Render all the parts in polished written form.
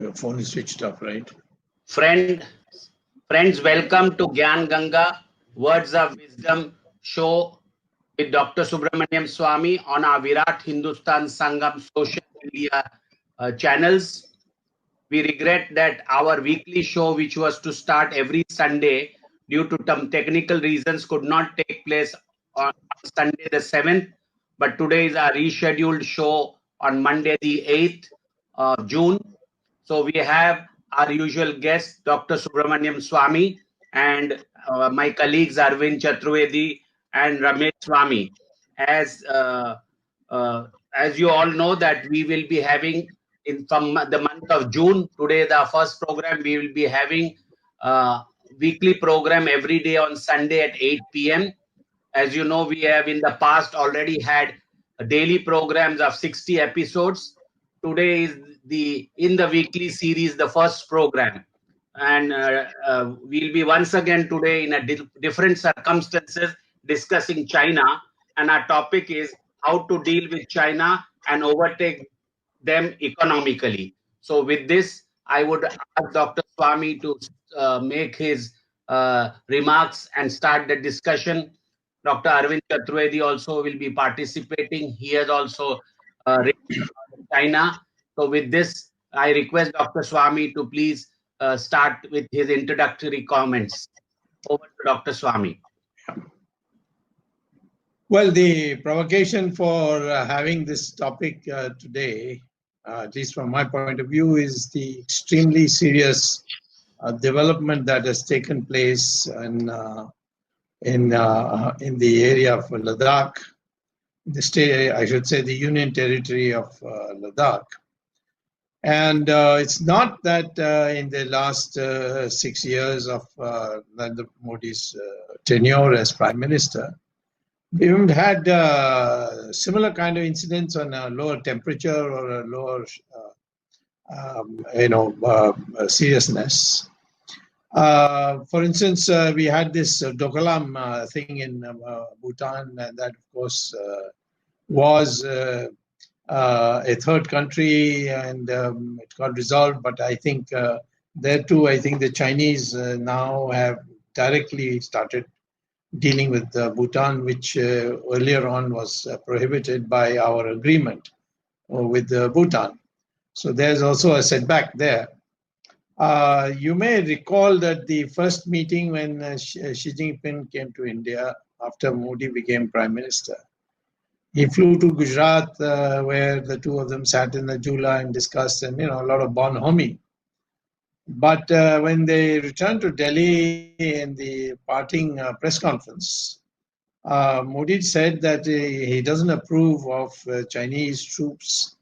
Your phone is switched off, right? Friends, welcome to Gyan Ganga Words of Wisdom show with Dr. Subramanian Swamy on our Virat Hindustan Sangam social media channels. We regret that our weekly show, which was to start every Sunday, due to some technical reasons, could not take place on Sunday the 7th. But today is our rescheduled show on Monday the 8th of June. So we have our usual guest, Dr. Subramanian Swamy, and my colleagues Arvind Chaturvedi and Ramesh Swamy. As you all know that we will be having from the month of June, today the first program, we will be having weekly program every day on Sunday at 8 p.m. As you know, we have in the past already had daily programs of 60 episodes. Today is in the weekly series, the first program. And we'll be once again today in a different circumstances discussing China. And our topic is how to deal with China and overtake them economically. So with this, I would ask Dr. Swamy to make his remarks and start the discussion. Dr. Arvind Chaturvedi also will be participating. He has also written about China. So with this, I request Dr. Swamy to please start with his introductory comments. Over to Dr. Swamy. Well, the provocation for having this topic today, at least from my point of view, is the extremely serious development that has taken place in the area of Ladakh, the state, I should say, the Union Territory of Ladakh. And it's not that in the last 6 years of Narendra Modi's tenure as Prime Minister, we haven't had similar kind of incidents on a lower temperature or a lower, seriousness. For instance, we had this Dokalam thing in Bhutan, and that, of course, was a third country, and it got resolved. But I think there too, I think the Chinese now have directly started dealing with Bhutan, which earlier on was prohibited by our agreement with Bhutan. So there's also a setback there. You may recall that the first meeting when Xi Jinping came to India after Modi became Prime Minister, he flew to Gujarat where the two of them sat in the Jula and discussed, and a lot of bonhomie. But when they returned to Delhi in the parting press conference, Modi said that he doesn't approve of Chinese troops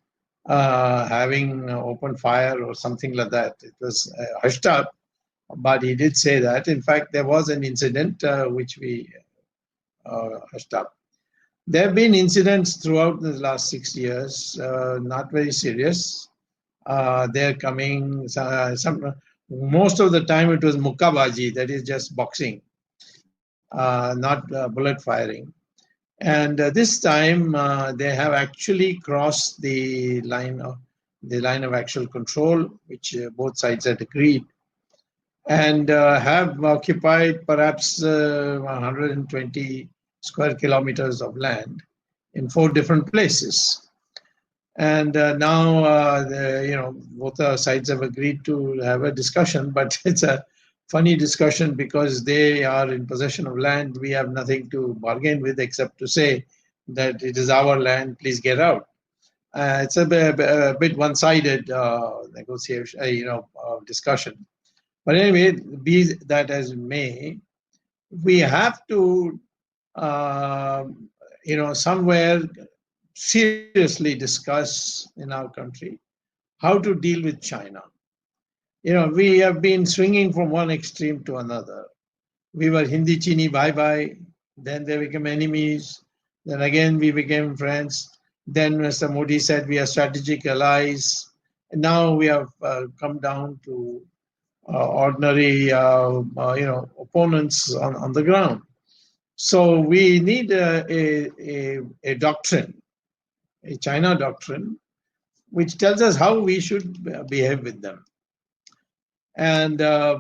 having open fire or something like that. It was hushed up, but he did say that. In fact, there was an incident which we hushed up. There have been incidents throughout the last 6 years, not very serious. They're coming, most of the time it was mukkabaji, that is just boxing, not bullet firing. And this time they have actually crossed the line of actual control, which both sides had agreed, and have occupied perhaps 120 square kilometers of land in 4 different places. And now, both sides have agreed to have a discussion, but it's a funny discussion because they are in possession of land. We have nothing to bargain with except to say that it is our land, please get out. It's a bit one-sided negotiation, discussion. But anyway, be that as it may, we have to, somewhere seriously discuss in our country how to deal with China. We have been swinging from one extreme to another. We were Hindi Chini bye-bye, then they became enemies, then again we became friends, then Mr. Modi said we are strategic allies, and now we have come down to ordinary, opponents on the ground. So we need a doctrine, a China doctrine, which tells us how we should behave with them. And I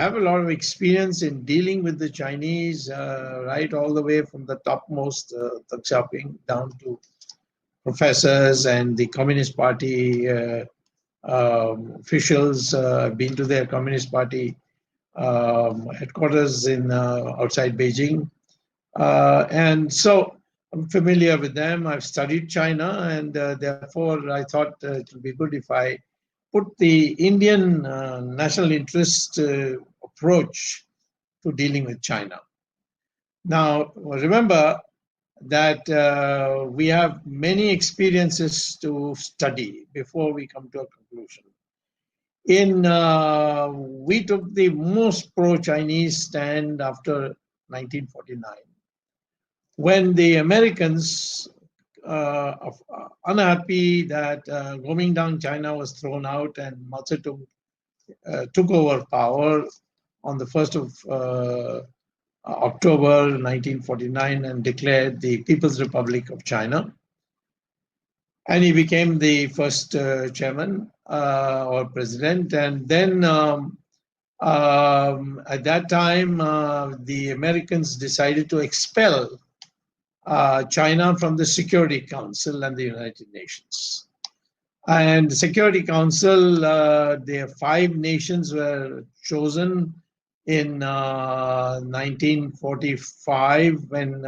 have a lot of experience in dealing with the Chinese, right all the way from the topmost Deng Xiaoping down to professors and the Communist Party officials. I've been to their Communist Party headquarters in outside Beijing, and so I'm familiar with them. I've studied China, and therefore I thought it would be good if I put the Indian national interest approach to dealing with China. Now, remember that we have many experiences to study before we come to a conclusion. We took the most pro-Chinese stand after 1949, when the Americans, unhappy that Kuomintang China was thrown out and Mao Zedong took over power on the 1st of October 1949 and declared the People's Republic of China. And he became the first chairman or president. And then at that time, the Americans decided to expel China from the Security Council and the United Nations. And the Security Council, the 5 nations were chosen in 1945 when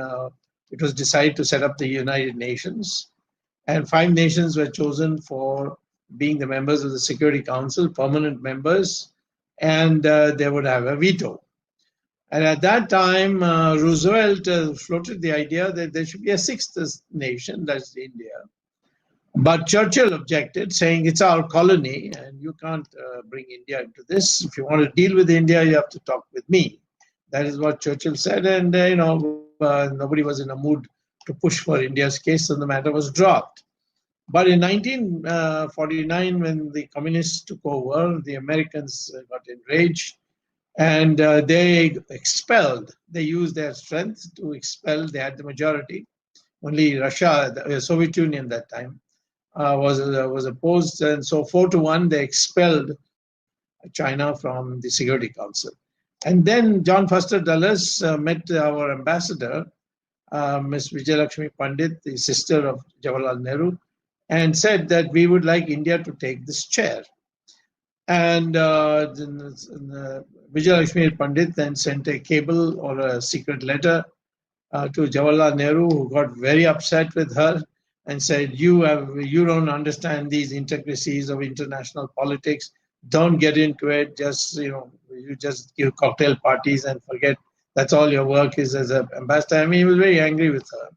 it was decided to set up the United Nations. And 5 nations were chosen for being the members of the Security Council, permanent members, and they would have a veto. And at that time, Roosevelt floated the idea that there should be a 6th nation, that's India. But Churchill objected, saying it's our colony and you can't bring India into this. If you want to deal with India, you have to talk with me. That is what Churchill said, and nobody was in a mood to push for India's case, and the matter was dropped. But in 1949, when the communists took over, the Americans got enraged, and they expelled. They used their strength to expel. They had the majority. Only Russia, the Soviet Union that time, was opposed, and so 4-1 they expelled China from the Security Council. And then John Foster Dulles met our ambassador, Ms. Vijayalakshmi Pandit, the sister of Jawaharlal Nehru, and said that we would like India to take this chair. And Vijayalakshmi Pandit then sent a cable or a secret letter to Jawaharlal Nehru, who got very upset with her and said, you don't understand these intricacies of international politics. Don't get into it. You just give cocktail parties and forget that's all your work is as an ambassador. I mean, he was very angry with her.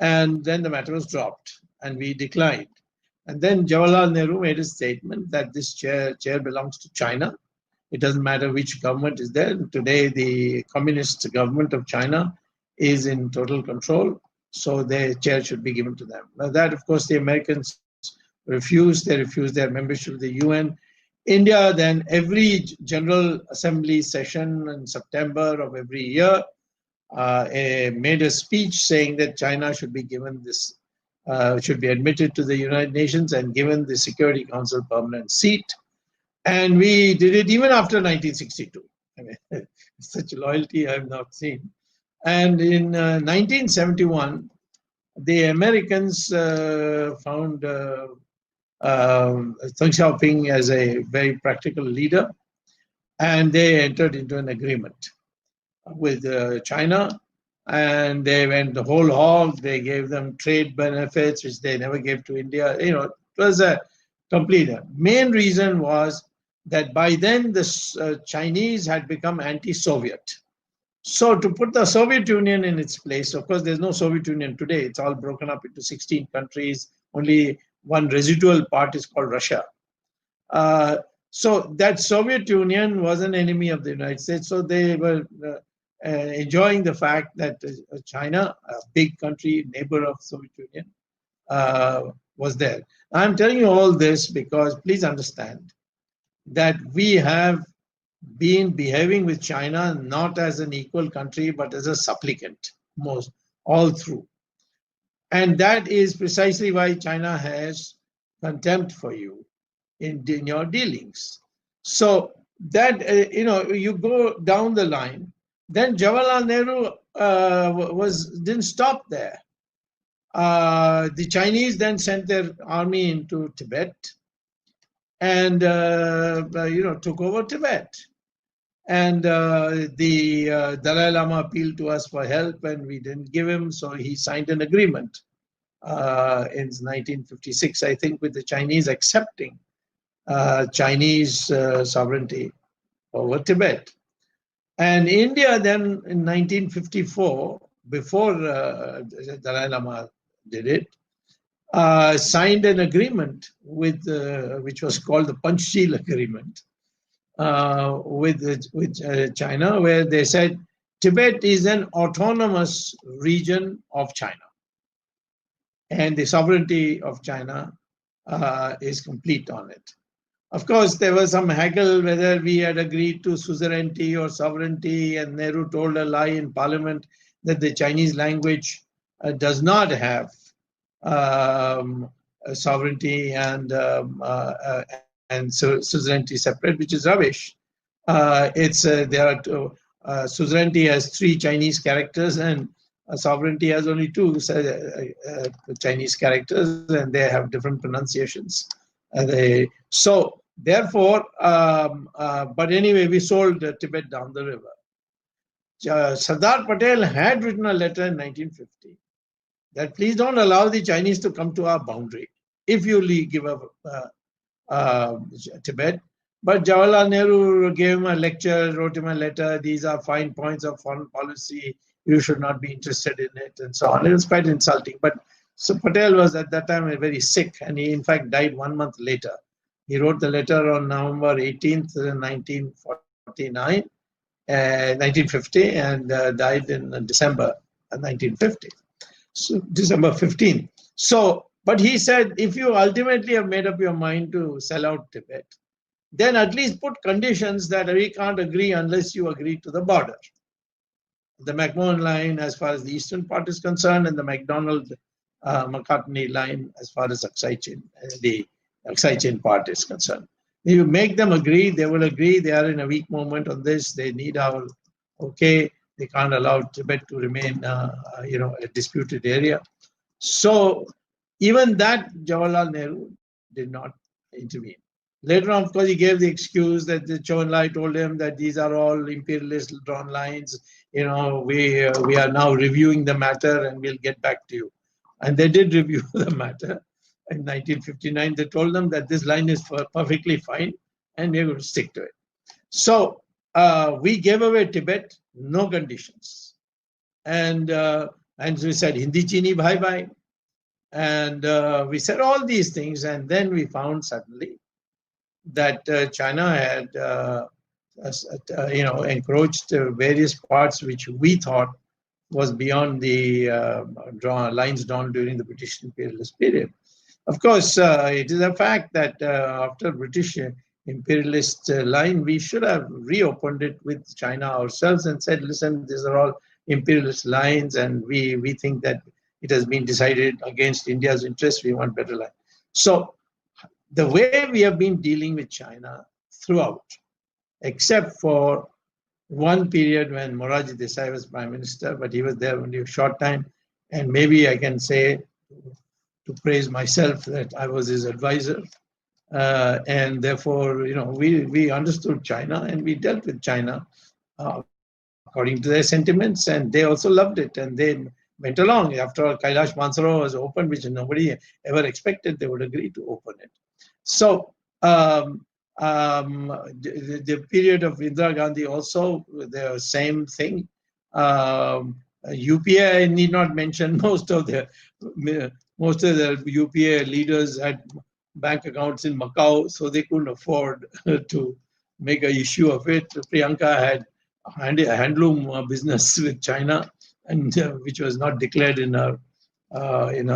And then the matter was dropped and we declined. And then Jawaharlal Nehru made a statement that this chair belongs to China. It doesn't matter which government is there. Today, the communist government of China is in total control. So their chair should be given to them. Now that, of course, the Americans refused. They refused their membership of the UN. India then, every General Assembly session in September of every year, made a speech saying that China should be given this, should be admitted to the United Nations and given the Security Council permanent seat. And we did it even after 1962. I mean, such loyalty I have not seen. And in 1971, the Americans found Deng Xiaoping as a very practical leader, and they entered into an agreement with China, and they went the whole hog. They gave them trade benefits, which they never gave to India. It was a complete. Main reason was that by then the Chinese had become anti-Soviet. So to put the Soviet Union in its place, of course, there's no Soviet Union today. It's all broken up into 16 countries. Only one residual part is called Russia. So that Soviet Union was an enemy of the United States. So they were enjoying the fact that China, a big country, neighbor of Soviet Union, was there. I'm telling you all this because please understand that we have been behaving with China not as an equal country, but as a supplicant, all through. And that is precisely why China has contempt for you. in your dealings. So that, you go down the line. Then Jawaharlal Nehru didn't stop there. The Chinese then sent their army into Tibet and took over Tibet. And the Dalai Lama appealed to us for help, and we didn't give him. So he signed an agreement in 1956, I think, with the Chinese accepting Chinese sovereignty over Tibet. And India then in 1954, before Dalai Lama did it, signed an agreement with, which was called the Panchsheel Agreement, with China, where they said Tibet is an autonomous region of China, and the sovereignty of China is complete on it. Of course, there was some haggle whether we had agreed to suzerainty or sovereignty, and Nehru told a lie in Parliament that the Chinese language does not have sovereignty and suzerainty separate, which is rubbish. Suzerainty has 3 Chinese characters, and sovereignty has only 2 Chinese characters, and they have different pronunciations. So therefore, but anyway, we sold Tibet down the river. Sardar Patel had written a letter in 1950 that please don't allow the Chinese to come to our boundary if you give up Tibet. But Jawaharlal Nehru gave him a lecture, wrote him a letter, these are fine points of foreign policy, you should not be interested in it, and so on. It was quite insulting. But so Patel was at that time very sick, and he in fact died 1 month later. He wrote the letter on November 18th, 1950, and died in December 1950. So December 15th. So, but he said, if you ultimately have made up your mind to sell out Tibet, then at least put conditions that we can't agree unless you agree to the border. The McMahon line as far as the eastern part is concerned, and the McCartney line as far as the Aksai Chin part is concerned. If you make them agree, they will agree. They are in a weak moment on this. They need our okay. They can't allow Tibet to remain, a disputed area. So even that, Jawaharlal Nehru did not intervene. Later on, of course, he gave the excuse that the Chou Enlai told him that these are all imperialist drawn lines. We are now reviewing the matter and we'll get back to you. And they did review the matter. In 1959, they told them that this line is perfectly fine and we're going to stick to it. So we gave away Tibet, no conditions. And we said, Hindi Chini bhai bhai. And we said all these things. And then we found suddenly that China had, encroached various parts which we thought was beyond the lines drawn during the British imperialist period. Of course, it is a fact that after British imperialist line, we should have reopened it with China ourselves and said, listen, these are all imperialist lines, and we think that it has been decided against India's interests. We want better line. So the way we have been dealing with China throughout, except for one period when Morarji Desai was Prime Minister, but he was there only a short time, and maybe I can say, to praise myself, that I was his advisor, and therefore, we understood China and we dealt with China according to their sentiments, and they also loved it, and they went along. After all, Kailash Mansaro was opened, which nobody ever expected they would agree to open it. So the period of Indira Gandhi also, the same thing. UPA, I need not mention, most of the UPA leaders had bank accounts in Macau, so they couldn't afford to make an issue of it. Priyanka had a handloom business with China, and which was not declared in her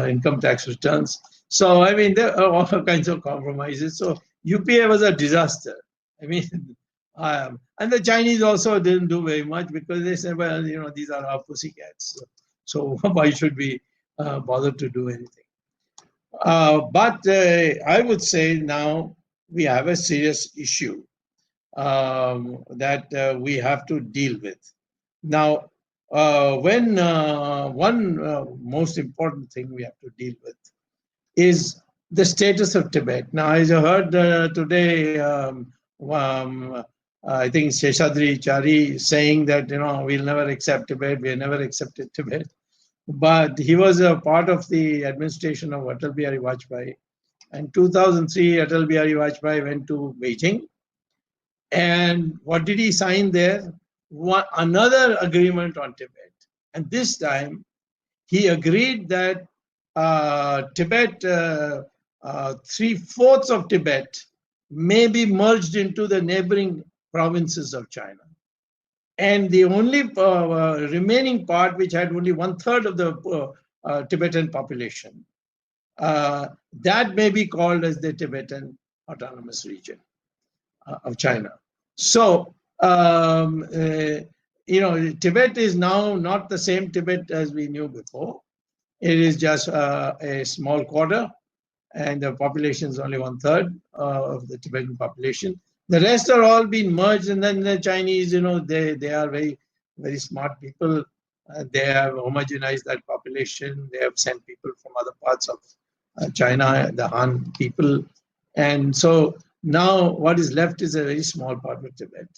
income tax returns. So I mean, there are all kinds of compromises. So UPA was a disaster. I mean, and the Chinese also didn't do very much because they said, well, these are our pussycats. So why should we bother to do anything? But I would say now we have a serious issue that we have to deal with. Now, when one most important thing we have to deal with is the status of Tibet. Now, as I heard today, I think Seshadri Chari saying that, we'll never accept Tibet, we have never accepted Tibet. But he was a part of the administration of Atal Bihari Vajpayee. In 2003, Atal Bihari Vajpayee went to Beijing. And what did he sign there? Another agreement on Tibet. And this time, he agreed that Tibet, 3/4 of Tibet may be merged into the neighboring provinces of China. And the only remaining part, which had only 1/3 of the Tibetan population, that may be called as the Tibetan Autonomous Region of China. So, Tibet is now not the same Tibet as we knew before. It is just a small quarter, and the population is only 1/3 of the Tibetan population. The rest are all being merged, and then the Chinese, they are very, very smart people. They have homogenized that population. They have sent people from other parts of China, the Han people. And so now what is left is a very small part of Tibet.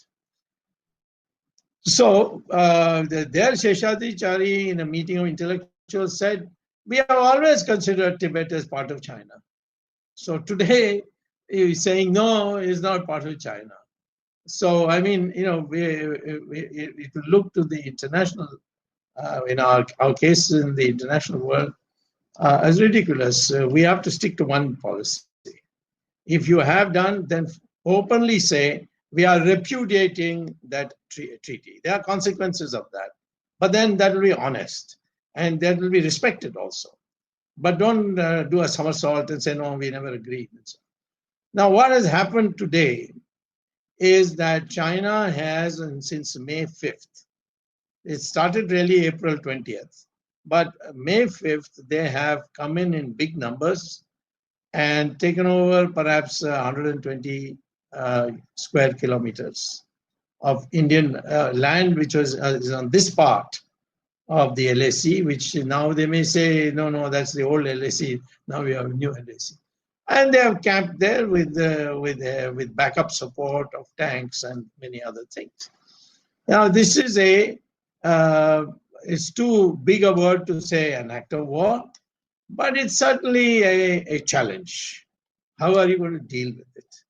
So there Seshadri Chari, in a meeting of intellectuals, said, we have always considered Tibet as part of China. So today, he's saying, no, it's not part of China. So, I mean, we look to the international, in our case in the international world, as ridiculous. We have to stick to one policy. If you have done, then openly say, we are repudiating that treaty. There are consequences of that. But then that will be honest. And that will be respected also. But don't do a somersault and say, no, we never agreed. Now, what has happened today is that China has, since May 5th, it started really April 20th, but May 5th, they have come in big numbers and taken over perhaps 120 square kilometers of Indian land, which is on this part of the LAC, which now they may say, no, that's the old LAC. Now we have a new LAC. And they have camped there with backup support of tanks and many other things. Now, this is it's too big a word to say an act of war, but it's certainly a challenge. How are you going to deal with it?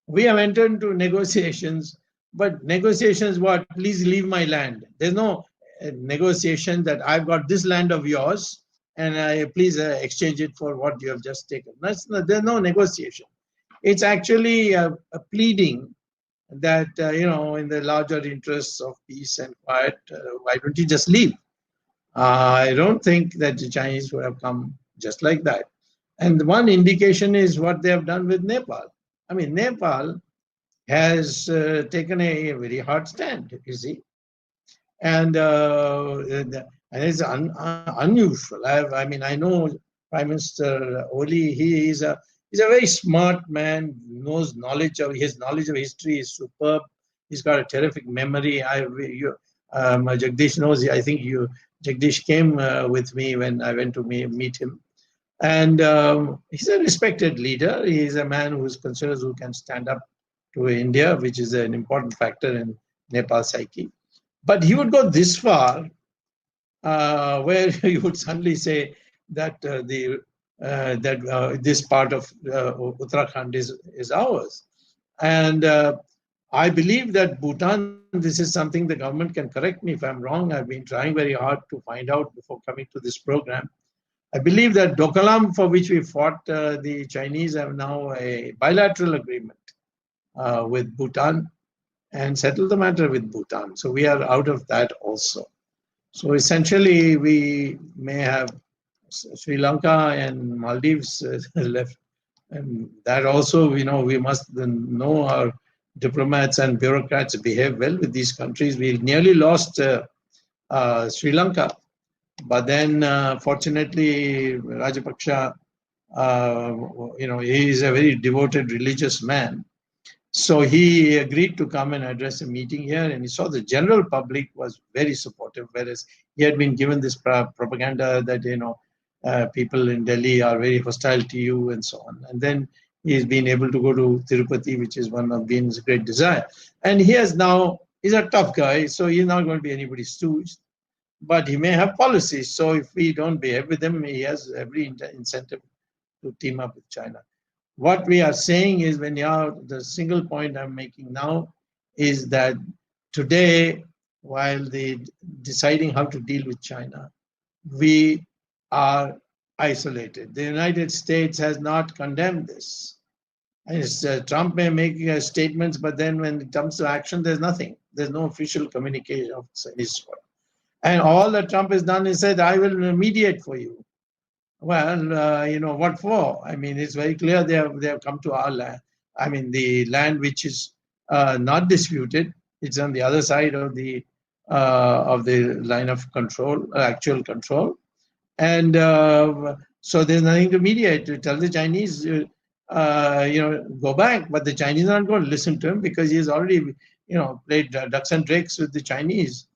We have entered into negotiations, but negotiations what? Please leave my land. There's no negotiation that I've got this land of yours, and please exchange it for what you have just taken. There's no negotiation. It's actually a pleading that, in the larger interests of peace and quiet, why don't you just leave? I don't think that the Chinese would have come just like that. And one indication is what they have done with Nepal. I mean, Nepal has taken a very hard stand, you see. And it's unusual. I know Prime Minister Oli. He's a very smart man. His knowledge of history is superb. He's got a terrific memory. Jagdish knows. I think Jagdish came with me when I went to meet him, and he's a respected leader. He's a man who can stand up to India, which is an important factor in Nepal's psyche. But he would go this far, where you would suddenly say that this part of Uttarakhand is ours. And I believe that Bhutan, this is something the government can correct me if I'm wrong. I've been trying very hard to find out before coming to this program. I believe that Doklam, for which we fought, the Chinese have now a bilateral agreement with Bhutan and settle the matter with Bhutan. So we are out of that also. So essentially, we may have Sri Lanka and Maldives left. And that also, we must know our diplomats and bureaucrats behave well with these countries. We nearly lost Sri Lanka. But then, fortunately, Rajapaksa he is a very devoted religious man. So he agreed to come and address a meeting here, and he saw the general public was very supportive, whereas he had been given this propaganda that people in Delhi are very hostile to you and so on. And then he's been able to go to Tirupati, which is one of Bean's great desire. And he's a tough guy, so he's not going to be anybody's stooge, but he may have policies. So if we don't behave with him, he has every incentive to team up with China. What we are saying is, the single point I'm making now is that today, while they deciding how to deal with China, we are isolated. The United States has not condemned this. Trump may make statements, but then when it comes to action, there's nothing. There's no official communication of his sort. And all that Trump has done is said, I will mediate for you. Well, what for? I mean, it's very clear they have come to our land. I mean, the land which is not disputed. It's on the other side of the line of control, actual control, and so there's nothing to mediate. To tell the Chinese, go back, but the Chinese are not going to listen to him because he's already, played ducks and drakes with the Chinese,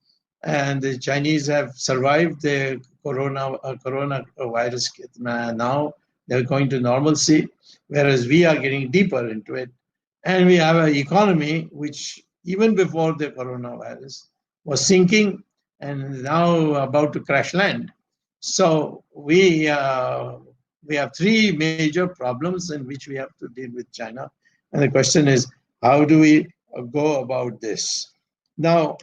and the Chinese have survived the coronavirus. Now they're going to normalcy, whereas we are getting deeper into it. And we have an economy which, even before the coronavirus, was sinking and now about to crash land. So we have three major problems in which we have to deal with China. And the question is, how do we go about this? Now,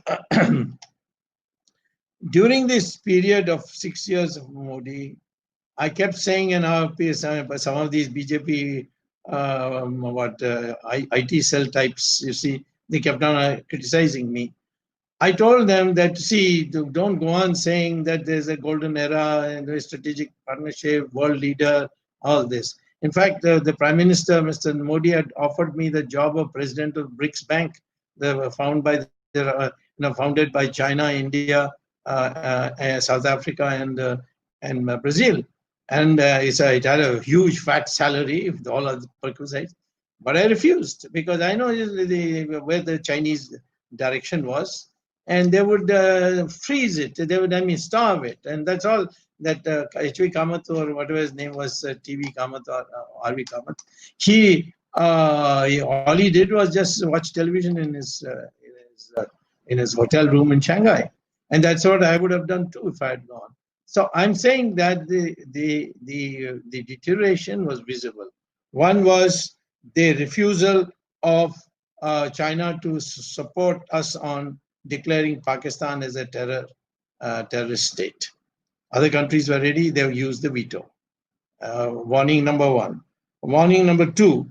during this period of 6 years of Modi, I kept saying in our piece, some of these BJP IT cell types, you see, they kept on criticizing me. I told them that, see, don't go on saying that there's a golden era and a strategic partnership, world leader, all this. In fact, the Prime Minister, Mr. Modi, had offered me the job of president of BRICS Bank. They were founded by China, India, South Africa, and Brazil. And it had a huge fat salary, if all other prerequisites. But I refused because I know where the Chinese direction was. And they would freeze it. They would, starve it. And that's all that H.V. Kamath, or whatever his name was, T.V. Kamath or R.V. Kamath, all he did was just watch television in his hotel room in Shanghai. And that's what I would have done too if I had gone. So I'm saying that the deterioration was visible. One was the refusal of China to support us on declaring Pakistan as a terrorist state. Other countries were ready, they used the veto. Warning number one. Warning number two,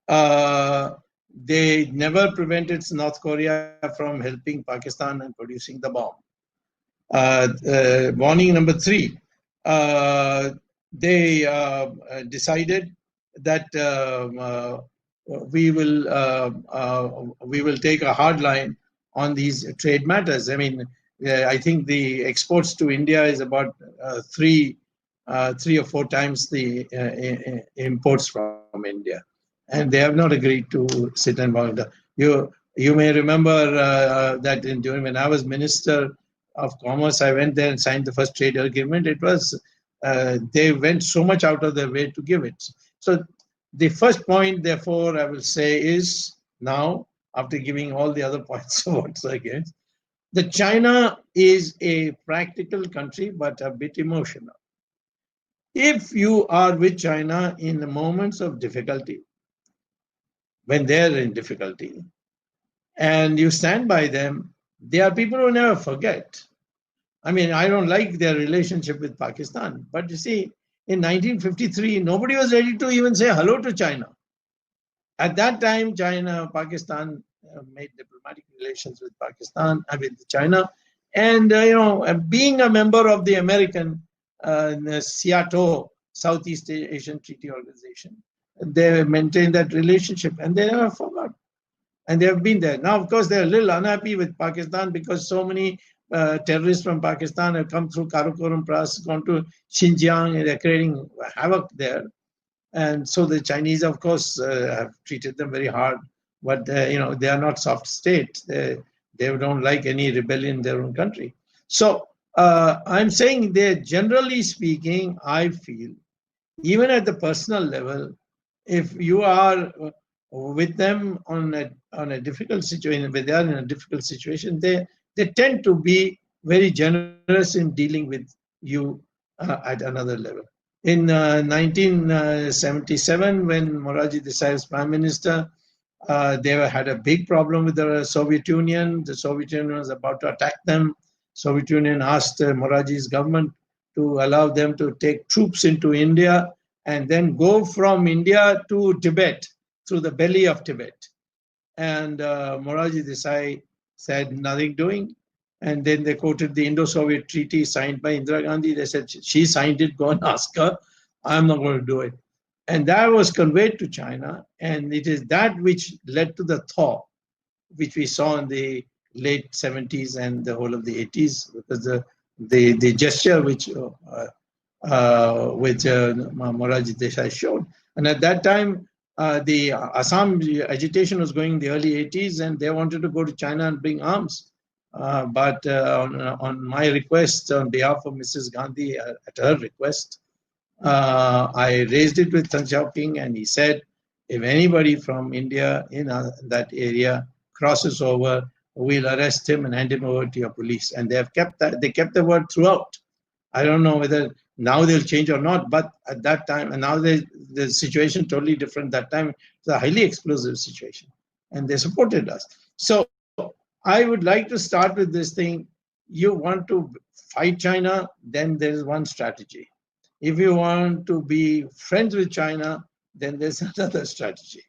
they never prevented North Korea from helping Pakistan and producing the bomb. Warning number three, they decided that we will take a hard line on these trade matters. I mean, I think the exports to India is about 3 or 4 times the imports from India, and they have not agreed to sit and monitor. You may remember that during when I was Minister of Commerce, I went there and signed the first trade agreement. It was they went so much out of their way to give it. So the first point, therefore, I will say is now, after giving all the other points of what's against, that China is a practical country, but a bit emotional. If you are with China in the moments of difficulty, when they're in difficulty, and you stand by them, they are people who never forget. I mean, I don't like their relationship with Pakistan, but you see, in 1953, nobody was ready to even say hello to China. At that time, Pakistan made diplomatic relations with China, and being a member of the American SEATO, Southeast Asian Treaty Organization, they maintained that relationship, and they never forgot, and they have been there. Now, of course, they're a little unhappy with Pakistan because so many terrorists from Pakistan have come through Karakoram Pass, gone to Xinjiang, and they're creating havoc there. And so the Chinese, of course, have treated them very hard. But they are not soft state. They don't like any rebellion in their own country. So I'm saying that generally speaking, I feel, even at the personal level, if you are with them on a difficult situation, when they are in a difficult situation, they tend to be very generous in dealing with you at another level. In 1977, when Morarji Desai was Prime Minister, they had a big problem with the Soviet Union. The Soviet Union was about to attack them. Soviet Union asked Morarji's government to allow them to take troops into India and then go from India to Tibet, through the belly of Tibet. And Morarji Desai said, nothing doing. And then they quoted the Indo-Soviet treaty signed by Indira Gandhi. They said, she signed it, go and ask her. I'm not going to do it. And that was conveyed to China. And it is that which led to the thaw, which we saw in the late 70s and the whole of the 80s, because the gesture which Morarji Desai showed. And at that time, the Assam agitation was going in the early 80s, and they wanted to go to China and bring arms. But on my request, on behalf of Mrs. Gandhi, at her request, I raised it with Deng Xiaoping, and he said, if anybody from India in that area crosses over, we'll arrest him and hand him over to your police. And they have kept that. They kept the word throughout. I don't know whether now they'll change or not, but at that time, and now the situation totally different. That time, it's a highly explosive situation, and they supported us. So I would like to start with this thing. You want to fight China, then there is one strategy. If you want to be friends with China, then there's another strategy.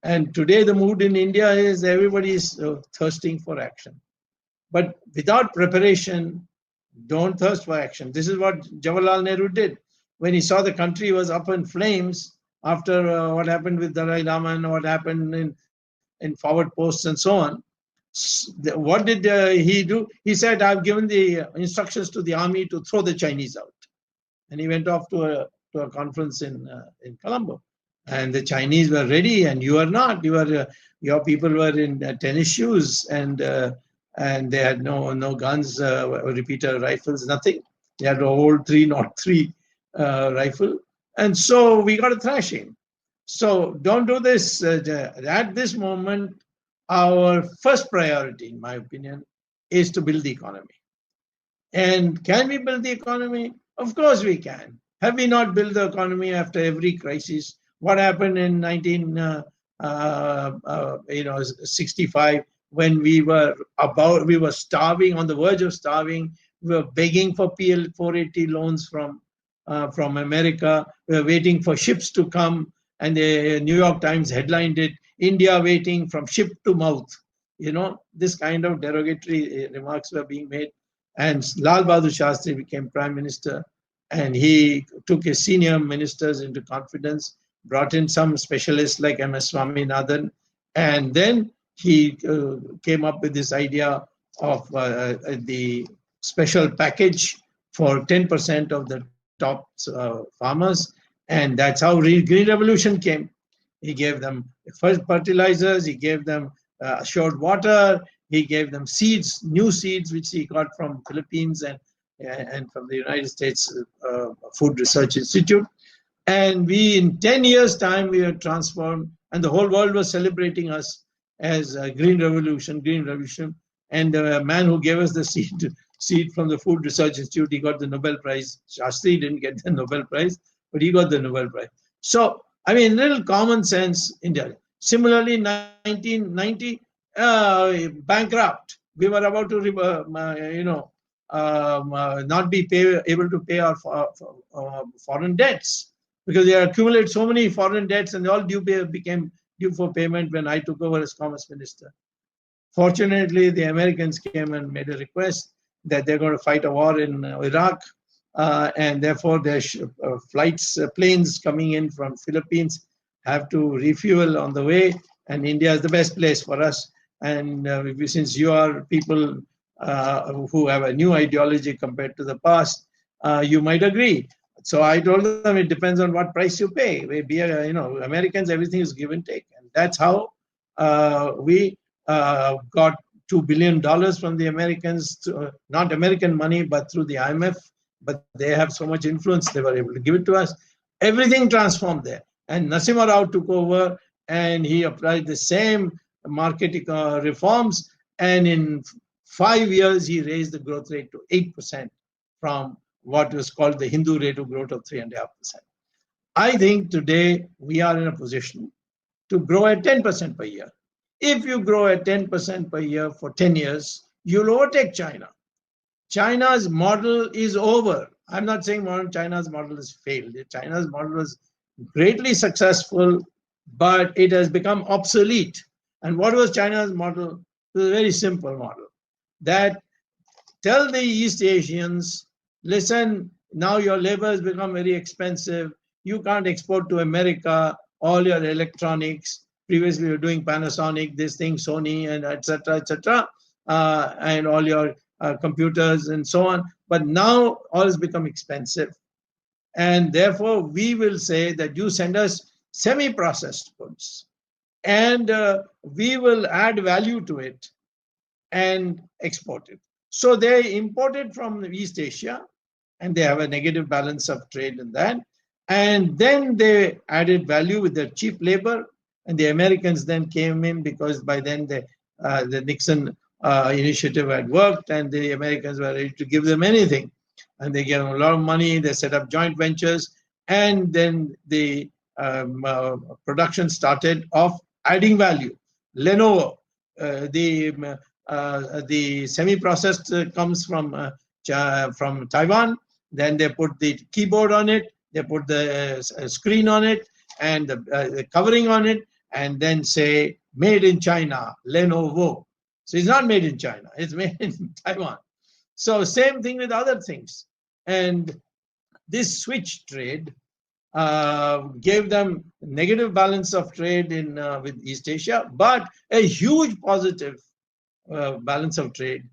And today the mood in India is everybody is thirsting for action. But without preparation, don't thirst for action. This is what Jawaharlal Nehru did. When he saw the country was up in flames after what happened with Dalai Lama and what happened in forward posts and so on, what did he do? He said, I've given the instructions to the army to throw the Chinese out. And he went off to a conference in Colombo. And the Chinese were ready, and you are not. Your people were in tennis shoes, and they had no guns, repeater rifles, nothing. They had a whole 303 rifle, and so we got a thrashing. So don't do this. At this moment, our first priority, in my opinion, is to build the economy. And can we build the economy? Of course we can. Have we not built the economy after every crisis? What happened in 1965 when we were starving, on the verge of starving? We were begging for PL 480 loans from America. We were waiting for ships to come, and the New York Times headlined it, India waiting from ship to mouth. This kind of derogatory remarks were being made. And Lal Bahadur Shastri became Prime Minister, and he took his senior ministers into confidence, brought in some specialists like M.S. Swaminathan, and then he came up with this idea of the special package for 10% of the top farmers, and that's how Green Revolution came. He gave them first fertilizers, he gave them assured water, he gave them seeds, new seeds, which he got from Philippines and from the United States Food Research Institute. And in 10 years' time, we were transformed, and the whole world was celebrating us as Green Revolution. And the man who gave us the seed from the Food Research Institute, he got the Nobel Prize. Shastri didn't get the Nobel Prize, but he got the Nobel Prize. So, I mean, little common sense India. Similarly, 1990, bankrupt. We were about to, not be able to pay our foreign debts, because they accumulated so many foreign debts, and they all became due for payment when I took over as Commerce Minister. Fortunately, the Americans came and made a request that they're going to fight a war in Iraq, and therefore their planes coming in from Philippines have to refuel on the way, and India is the best place for us. And since you are people who have a new ideology compared to the past, you might agree. So I told them it depends on what price you pay. Americans, everything is give and take. And that's how we got $2 billion from the Americans, not American money, but through the IMF. But they have so much influence, they were able to give it to us. Everything transformed there. And Narasimha Rao took over and he applied the same market reforms. And in 5 years, he raised the growth rate to 8% from what was called the Hindu rate of growth of 3.5%. I think today we are in a position to grow at 10% per year. If you grow at 10% per year for 10 years, you'll overtake China. China's model is over. I'm not saying China's model has failed. China's model was greatly successful, but it has become obsolete. And what was China's model? It was a very simple model. That tell the East Asians, listen, now your labor has become very expensive. You can't export to America all your electronics. Previously, you were doing Panasonic, this thing, Sony, and etc., and all your computers and so on. But now all has become expensive. And therefore, we will say that you send us semi-processed goods and we will add value to it and export it. So they imported from East Asia and they have a negative balance of trade in that. And then they added value with their cheap labor. And the Americans then came in because by then the Nixon initiative had worked and the Americans were ready to give them anything. And they gave them a lot of money. They set up joint ventures. And then the production started of adding value. Lenovo, the semi-processed comes from Taiwan. Then they put the keyboard on it. They put the screen on it and the covering on it. And then say, made in China, Lenovo. So it's not made in China, it's made in Taiwan. So same thing with other things. And this switch trade gave them negative balance of trade with East Asia, but a huge positive balance of trade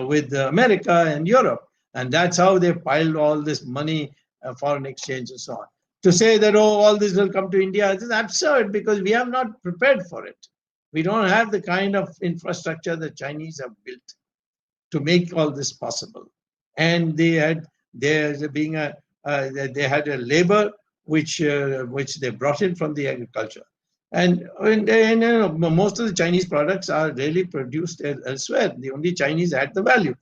with America and Europe. And that's how they piled all this money, foreign exchange and so on. To say that, oh, all this will come to India, this is absurd because we have not prepared for it. We don't have the kind of infrastructure the Chinese have built to make all this possible. And they had a labor which they brought in from the agriculture. And most of the Chinese products are really produced elsewhere. The only Chinese add the value.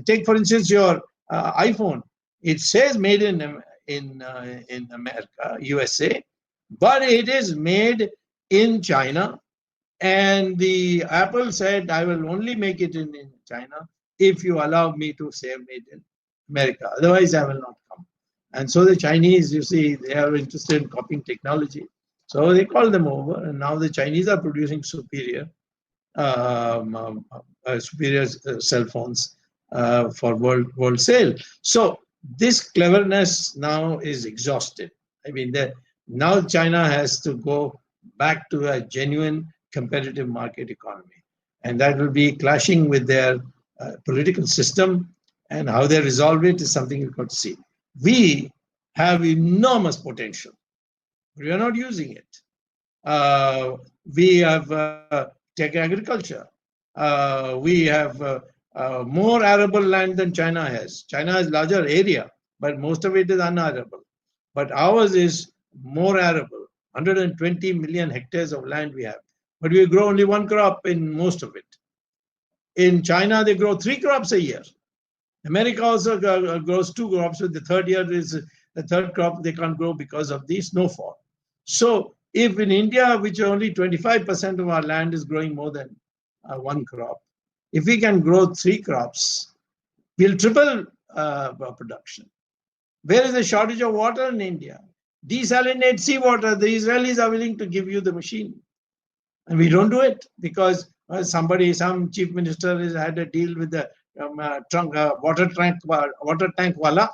Take, for instance, your iPhone. It says made in America, USA, but it is made in China. And the Apple said, I will only make it in China if you allow me to say made in America. Otherwise, I will not come. And so the Chinese, you see, they are interested in copying technology. So they call them over. And now the Chinese are producing superior cell phones for world sale. So this cleverness now is exhausted. I mean, now China has to go back to a genuine competitive market economy. And that will be clashing with their political system, and how they resolve it is something you've got to see. We have enormous potential. We are not using it. We have tech agriculture. We have more arable land than China has. China has larger area, but most of it is unarable. But ours is more arable. 120 million hectares of land we have. But we grow only one crop in most of it. In China, they grow 3 crops a year. America also grows 2 crops, but the third year is the third crop they can't grow because of the snowfall. So if in India, which only 25% of our land is growing more than one crop, if we can grow 3 crops, we'll triple production. Where is the shortage of water in India? Desalinate seawater. The Israelis are willing to give you the machine. And we don't do it because some chief minister has had a deal with the water tank wala,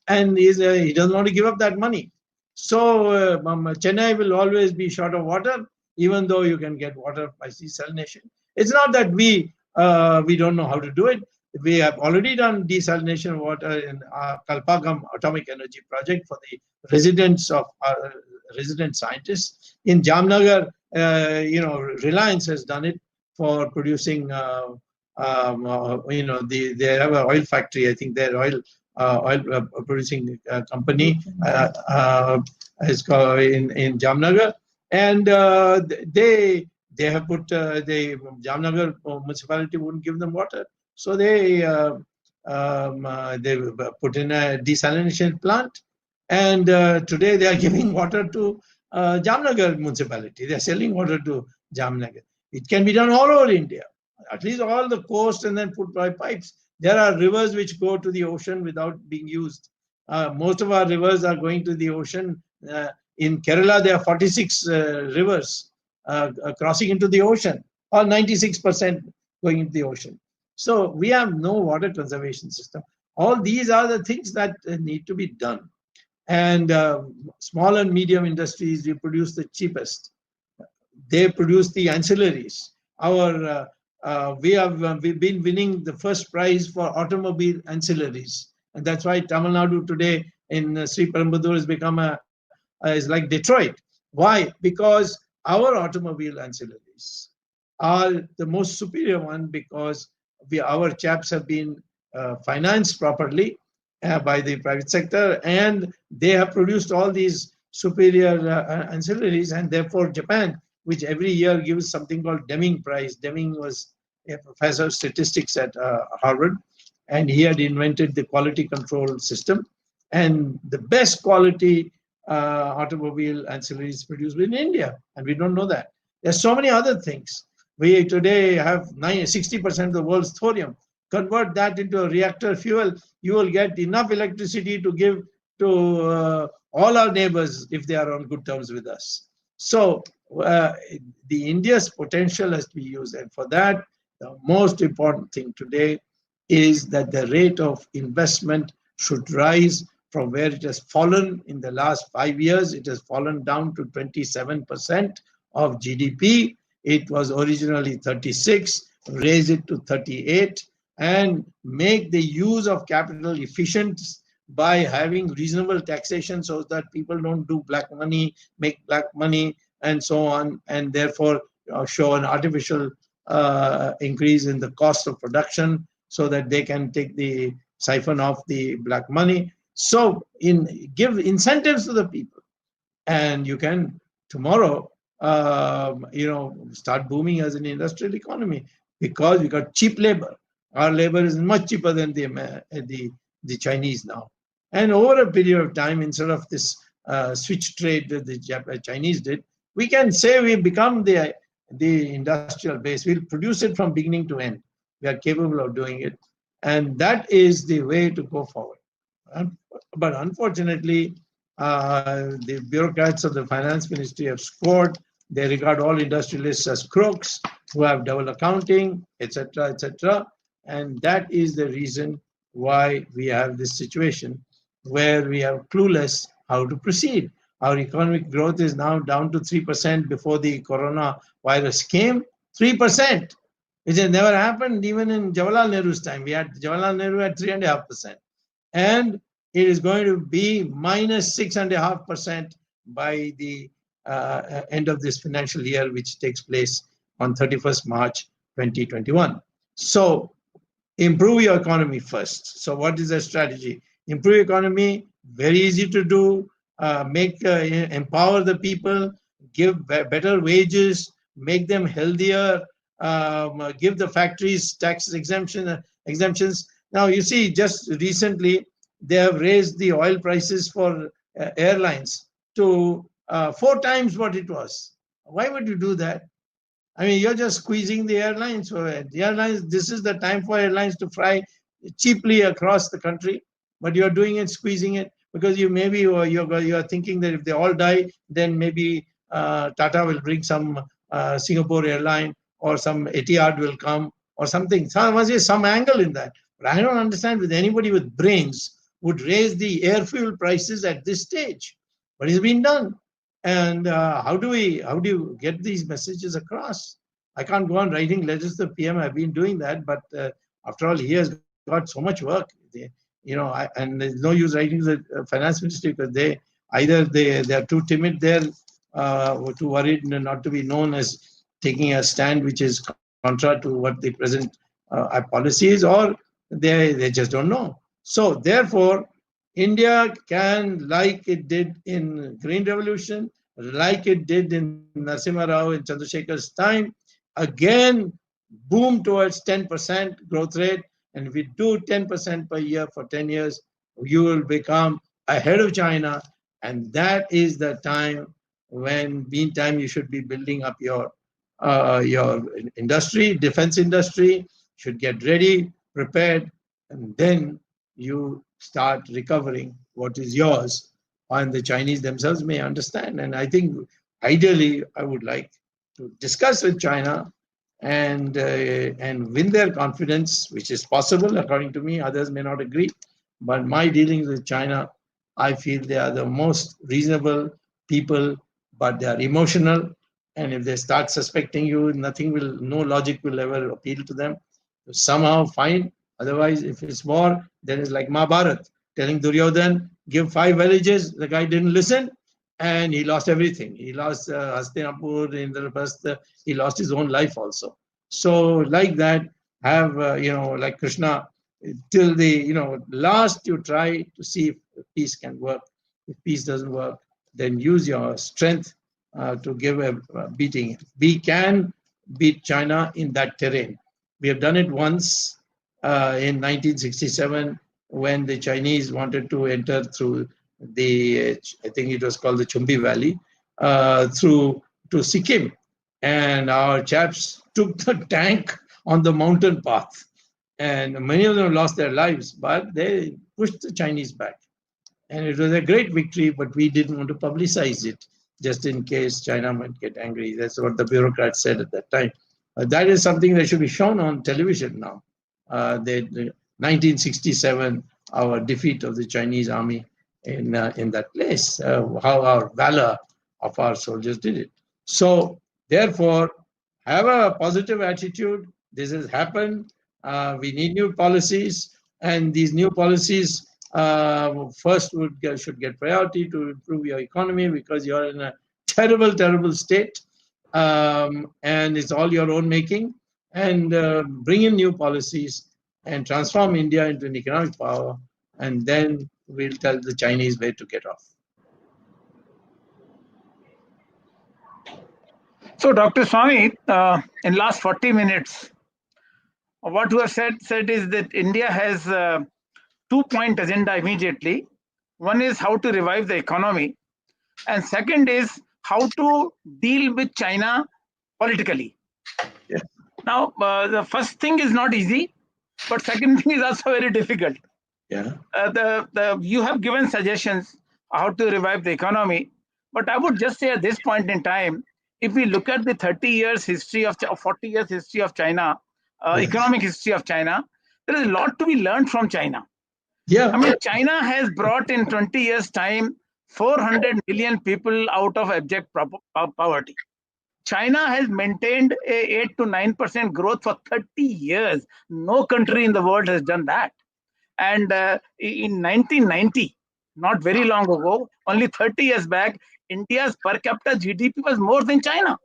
and he doesn't want to give up that money. So Chennai will always be short of water, even though you can get water by desalination. It's not that we don't know how to do it. We have already done desalination water in our Kalpagam atomic energy project for the residents of our resident scientists. In Jamnagar, Reliance has done it for producing, they have an oil factory. I think their oil producing company is called in Jamnagar, and they have put the Jamnagar municipality wouldn't give them water, so they put in a desalination plant, and today they are giving water to Jamnagar municipality. They are selling water to Jamnagar. It can be done all over India, at least all the coast, and then put by pipes. There are rivers which go to the ocean without being used. Most of our rivers are going to the ocean. In Kerala, there are 46 rivers crossing into the ocean, or 96% going into the ocean. So we have no water conservation system. All these are the things that need to be done. And small and medium industries, we produce the cheapest. They produce the ancillaries. We've been winning the first prize for automobile ancillaries, and that's why Tamil Nadu today in Sri Perumbudur has become is like Detroit. Why? Because our automobile ancillaries are the most superior one, because our chaps have been financed properly by the private sector, and they have produced all these superior ancillaries, and therefore Japan, which every year gives something called Deming Prize. Deming was a professor of statistics at Harvard, and he had invented the quality control system, and the best quality automobile ancillaries produced in India, and we don't know that. There's so many other things. We today have 60% of the world's thorium. Convert that into a reactor fuel, you will get enough electricity to give to all our neighbors if they are on good terms with us. So the India's potential has to be used, and for that, the most important thing today is that the rate of investment should rise from where it has fallen in the last 5 years. It has fallen down to 27% of GDP. It was originally 36, raise it to 38, and make the use of capital efficient by having reasonable taxation so that people don't do black money, make black money, and so on, and therefore show an artificial increase in the cost of production so that they can take the siphon off the black money. So give incentives to the people, and you can tomorrow start booming as an industrial economy, because we got cheap labor. Our labor is much cheaper than the Chinese now. And over a period of time, instead of this switch trade that the Chinese did, we can say we become the industrial base. We'll produce it from beginning to end. We are capable of doing it. And that is the way to go forward. But unfortunately, the bureaucrats of the finance ministry have scored. They regard all industrialists as crooks who have double accounting, etc., etc. And that is the reason why we have this situation where we are clueless how to proceed. Our economic growth is now down to 3% before the coronavirus came. 3%, which has never happened even in Jawaharlal Nehru's time. Jawaharlal Nehru had 3.5%. And it is going to be minus 6.5% by the end of this financial year, which takes place on 31st March 2021. So improve your economy first. So what is the strategy? Improve economy, very easy to do. Empower the people, give better wages, make them healthier, give the factories tax exemptions. Now, you see, just recently, they have raised the oil prices for airlines to 4 times what it was. Why would you do that? I mean, you're just squeezing the airlines. This is the time for airlines to fly cheaply across the country, but you're doing it, squeezing it, because you're thinking that if they all die, then maybe Tata will bring some Singapore airline, or some Etihad will come, or something. There must be some angle in that. But I don't understand with anybody with brains would raise the air fuel prices at this stage. But it's been done. And how do you get these messages across? I can't go on writing letters to the PM. I've been doing that, but After all, he has got so much work. And there's no use writing to the finance ministry because they are too timid there, too worried not to be known as taking a stand which is contra to what the present policy is, or they just don't know. So therefore, India can, like it did in Green Revolution, like it did in Narasimha Rao in Chandrasekhar's time, again boom towards 10% growth rate. And if we do 10% per year for 10 years, you will become ahead of China. And that is the time when, meantime, you should be building up your industry, defense industry, should get ready, prepared, and then you start recovering what is yours. And the Chinese themselves may understand. And I think, ideally, I would like to discuss with China and win their confidence, which is possible, according to me. Others may not agree. But my dealings with China, I feel they are the most reasonable people, but they are emotional. And if they start suspecting you, no logic will ever appeal to them. Somehow, fine. Otherwise, if it's war, then it's like Mahabharat, telling Duryodhan, give 5 villages. The guy didn't listen, and he lost everything. He lost Hastinapur, Indraprastha. He lost his own life also. So, like that, have, like Krishna, till the, last you try to see if peace can work. If peace doesn't work, then use your strength to give a beating. We can beat China in that terrain. We have done it once in 1967 when the Chinese wanted to enter through I think it was called the Chumbi Valley, through to Sikkim. And our chaps took the tank on the mountain path. And many of them lost their lives, but they pushed the Chinese back. And it was a great victory, but we didn't want to publicize it, just in case China might get angry. That's what the bureaucrats said at that time. That is something that should be shown on television now. The 1967, our defeat of the Chinese army in that place, how our valor of our soldiers did it. So, therefore, have a positive attitude. This has happened. We need new policies, and these new policies first should get priority to improve your economy, because you're in a terrible, terrible state, and it's all your own making. And bring in new policies and transform India into an economic power, and then we'll tell the Chinese where to get off. So, Dr. Swamy, in last 40 minutes, what you have said is that India has 2-point agenda immediately. One is how to revive the economy, and second is how to deal with China politically. Yeah. Now, the first thing is not easy, but second thing is also very difficult. Yeah. You have given suggestions how to revive the economy, but I would just say at this point in time, if we look at the 30 years history of 40 years history of China, economic history of China, there is a lot to be learned from China. Yeah. I mean, China has brought in 20 years' time 400 million people out of abject poverty. China has maintained a 8 to 9% growth for 30 years. No country in the world has done that. And in 1990, not very long ago, only 30 years back, India's per capita GDP was more than China.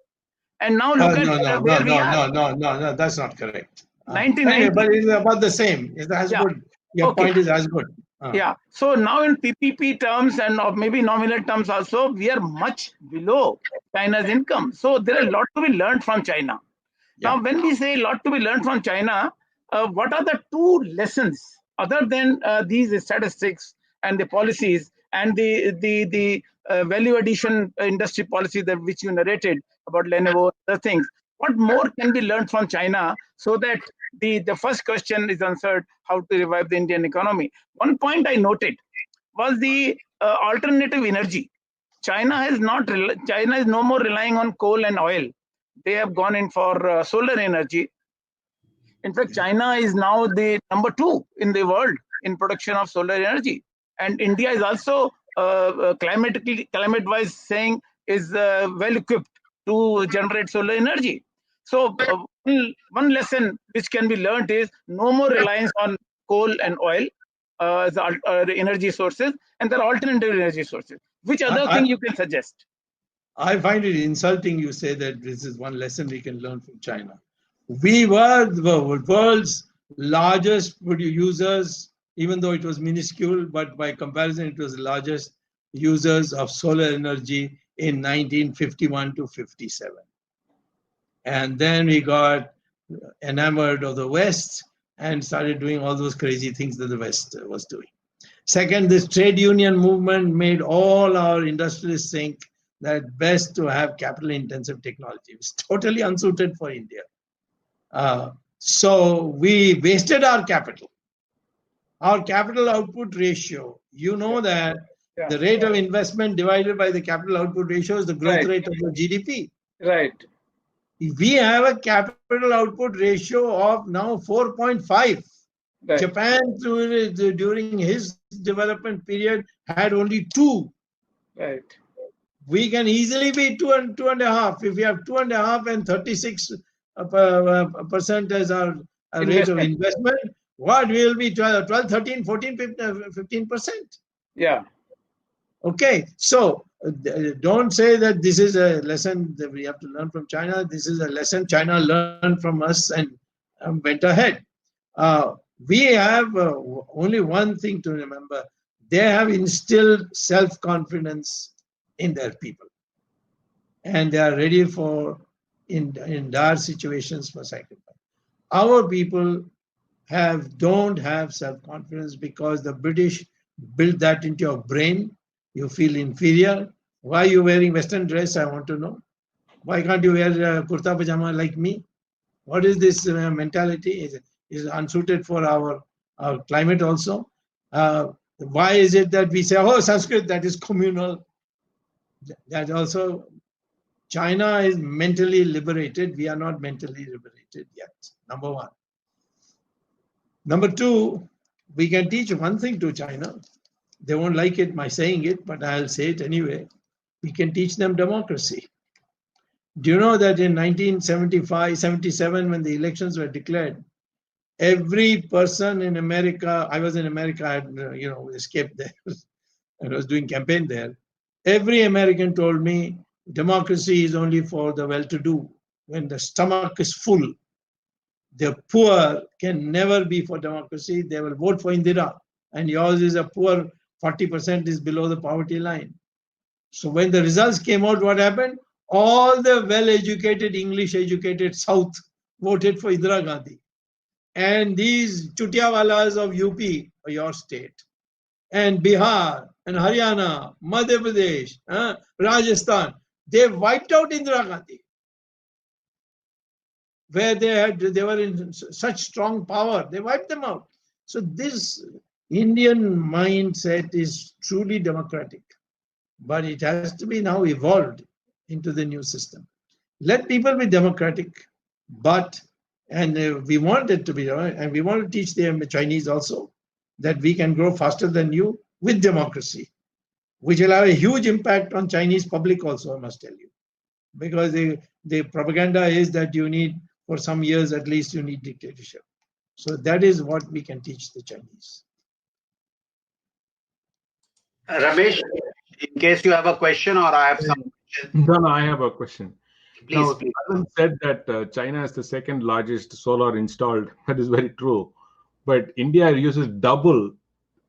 And now look at where we are. No, that's not correct. 1990. But it's about the same. It's as good. Your point is as good. Yeah. So now in PPP terms and maybe nominal terms also, we are much below China's income. So there is a lot to be learned from China. Yeah. Now, when we say a lot to be learned from China, what are the 2 lessons other than these statistics and the policies and the value addition industry policy that which you narrated about Lenovo, other things? What more can be learned from China so that the first question is answered, how to revive the Indian economy? One point I noted was the alternative energy. China is no more relying on coal and oil. They have gone in for solar energy. In fact, China is now the number 2 in the world in production of solar energy. And India is also climate-wise saying is well equipped to generate solar energy. So one lesson which can be learned is no more reliance on coal and oil as energy sources, and there are alternative energy sources. Which other thing you can suggest? I find it insulting you say that this is one lesson we can learn from China. We were the world's largest users, even though it was minuscule, but by comparison, it was the largest users of solar energy in 1951 to 57. And then we got enamored of the West and started doing all those crazy things that the West was doing. Second, this trade union movement made all our industrialists think that best to have capital intensive technology. It's totally unsuited for India. So we wasted our capital. Our capital output ratio, you know that the rate of investment divided by the capital output ratio is the growth rate of the GDP. Right. We have a capital output ratio of now 4.5. Right. Japan, during his development period, had only 2. Right. We can easily be 2 and 2.5. If we have 2.5 and 36% as our rate of investment, what will be 12, 13, 14, 15%? Yeah. Okay, so don't say that this is a lesson that we have to learn from China. This is a lesson China learned from us and went ahead. We have only one thing to remember. They have instilled self-confidence in their people. And they are ready for, in dire situations, for sacrifice. Our people don't have self-confidence because the British built that into your brain. You feel inferior. Why are you wearing Western dress? I want to know. Why can't you wear kurta pajama like me? What is this mentality? Is unsuited for our climate also. Why is it that we say, oh, Sanskrit, that is communal? That also, China is mentally liberated. We are not mentally liberated yet, number one. Number two, we can teach one thing to China. They won't like it, my saying it, but I'll say it anyway. We can teach them democracy. Do you know that in 1975, 77, when the elections were declared, every person in America, I was in America, I had escaped there, and I was doing campaign there. Every American told me democracy is only for the well-to-do. When the stomach is full, the poor can never be for democracy. They will vote for Indira, and yours is a poor 40% is below the poverty line. So when the results came out, what happened? All the well-educated, English-educated South voted for Indira Gandhi. And these chutiawalas of UP, or your state, and Bihar, and Haryana, Madhya Pradesh, Rajasthan, they wiped out Indira Gandhi, where they were in such strong power. They wiped them out. So this Indian mindset is truly democratic, but it has to be now evolved into the new system. Let people be democratic, and we want it to be, and we want to teach them, the Chinese also, that we can grow faster than you with democracy, which will have a huge impact on Chinese public also, I must tell you. Because the propaganda is that you need, for some years at least, you need dictatorship. So that is what we can teach the Chinese. Ramesh, in case you have a question or I have some question. No, I have a question. Please, now, please. Alan said that China is the second largest solar installed. That is very true. But India uses double.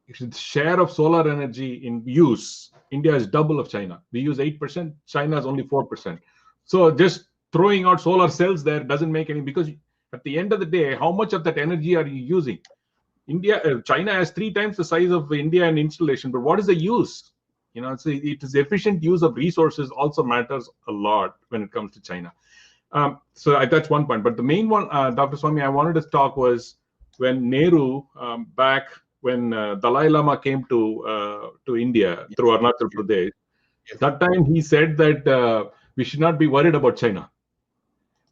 The share of solar energy in use, India is double of China. We use 8%, China is only 4%. So just throwing out solar cells there doesn't make any, because at the end of the day, how much of that energy are you using? China has 3 times the size of India in installation, but what is the use? It is the efficient use of resources also matters a lot when it comes to China. So that's one point. But the main one, Dr. Swamy, I wanted to talk was when Nehru, back when Dalai Lama came to India through Arunachal Pradesh, that time he said that we should not be worried about China.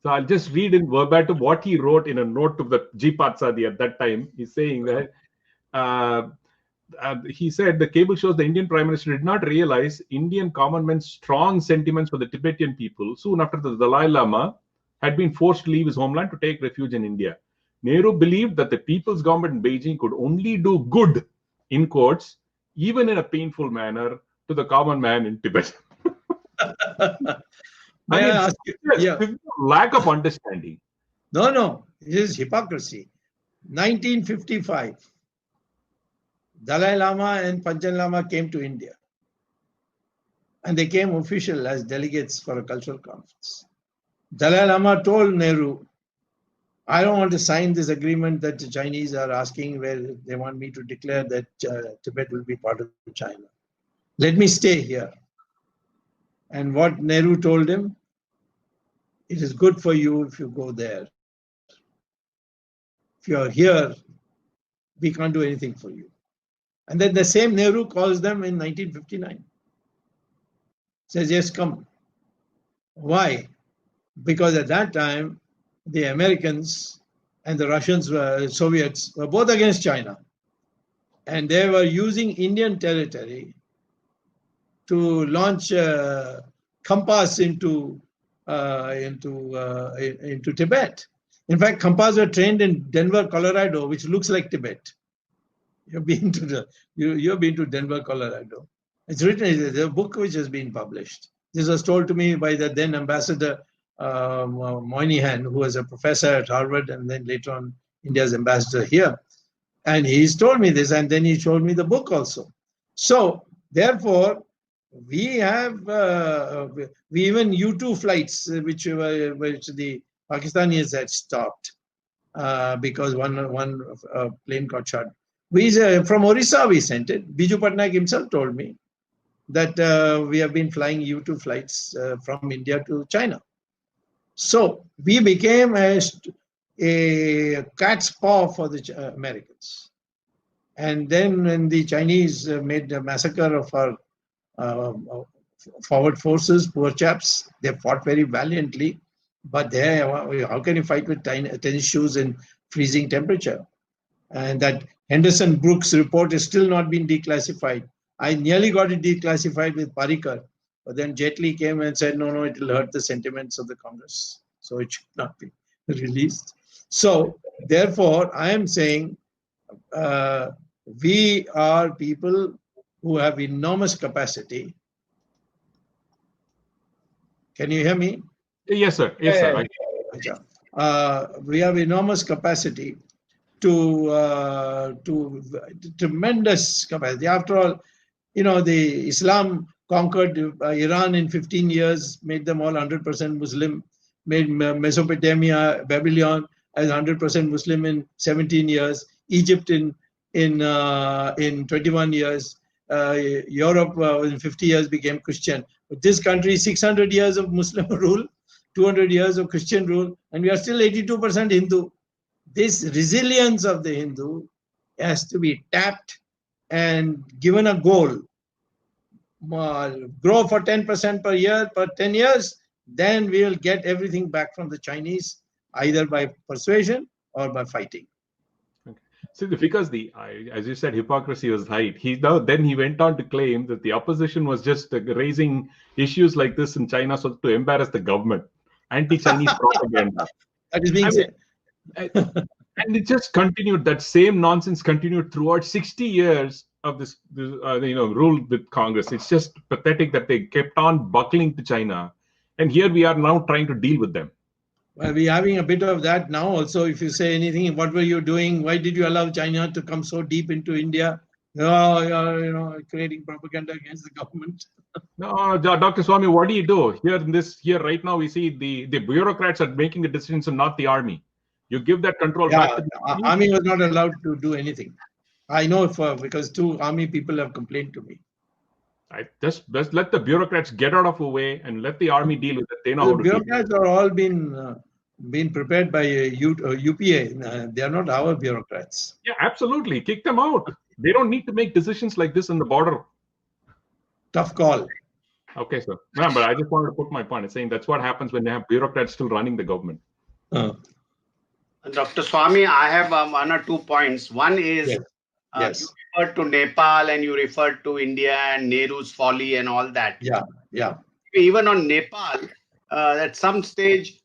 So I'll just read in verbatim what he wrote in a note to the G. Patsadi at that time. He's saying that he said the cable shows the Indian Prime Minister did not realize Indian common men's strong sentiments for the Tibetan people. Soon after the Dalai Lama had been forced to leave his homeland to take refuge in India. Nehru believed that the people's government in Beijing could only do good, in quotes, even in a painful manner, to the common man in Tibet. May I ask you? Yeah. Lack of understanding. No, it is hypocrisy. 1955, Dalai Lama and Panchen Lama came to India. And they came official as delegates for a cultural conference. Dalai Lama told Nehru, I don't want to sign this agreement that the Chinese are asking, where they want me to declare that Tibet will be part of China. Let me stay here. And what Nehru told him, it is good for you if you go there. If you are here, we can't do anything for you. And then the same Nehru calls them in 1959. Says, yes, come. Why? Because at that time, the Americans and the Russians, Soviets, were both against China. And they were using Indian territory to launch Khampas into Tibet. In fact, Khampas were trained in Denver, Colorado, which looks like Tibet. You've been to Denver, Colorado. It's written, it's a book which has been published. This was told to me by the then ambassador Moynihan, who was a professor at Harvard and then later on India's ambassador here. And he's told me this, and then he showed me the book also. So, therefore, we have we even U-2 flights, which the Pakistanis had stopped because one plane got shot. From Orissa, we sent it. Biju Patnaik himself told me that we have been flying U-2 flights from India to China. So we became a cat's paw for the Americans. And then when the Chinese made a massacre of our forward forces, poor chaps, they fought very valiantly. But how can you fight with tennis shoes in freezing temperature? And that Henderson Brooks report is still not been declassified. I nearly got it declassified with Parikar, but then Jaitley came and said, no, it will hurt the sentiments of the Congress. So it should not be released. So therefore, I am saying we are people who have enormous capacity. Can you hear me? Yes, sir. Yes, sir. We have enormous capacity to tremendous capacity. After all, the Islam conquered Iran in 15 years, made them all 100% Muslim, made Mesopotamia, Babylon as 100% Muslim in 17 years, Egypt in 21 years, Europe in 50 years became Christian. But this country, 600 years of Muslim rule, 200 years of Christian rule, and we are still 82% Hindu. This resilience of the Hindu has to be tapped and given a goal. Grow for 10% per year, per 10 years, then we will get everything back from the Chinese, either by persuasion or by fighting. Okay. See, because as you said, hypocrisy was right. Then he went on to claim that the opposition was just raising issues like this in China so to embarrass the government. Anti-Chinese propaganda. That is being said. And it just continued. That same nonsense continued throughout 60 years of this rule with Congress. It's just pathetic that they kept on buckling to China, and here we are now trying to deal with them. Well, we're having a bit of that now also. If you say anything, what were you doing? Why did you allow China to come so deep into India? Creating propaganda against the government. No, Dr. Swamy, what do you do? Here right now, we see the bureaucrats are making the decisions and not the army. You give that control back to the army was not allowed to do anything. I know because 2 army people have complained to me. Just let the bureaucrats get out of the way and let the army deal with it. They know how to deal with it. Bureaucrats are all been prepared by UPA. They are not our bureaucrats. Yeah, absolutely. Kick them out. They don't need to make decisions like this in the border. Tough call. Okay, sir. No, but I just wanted to put my point. It's saying that's what happens when they have bureaucrats still running the government. Dr. Swamy, I have 1 or 2 points. One is yes. You referred to Nepal and you referred to India and Nehru's folly and all that. Yeah. Even on Nepal, at some stage,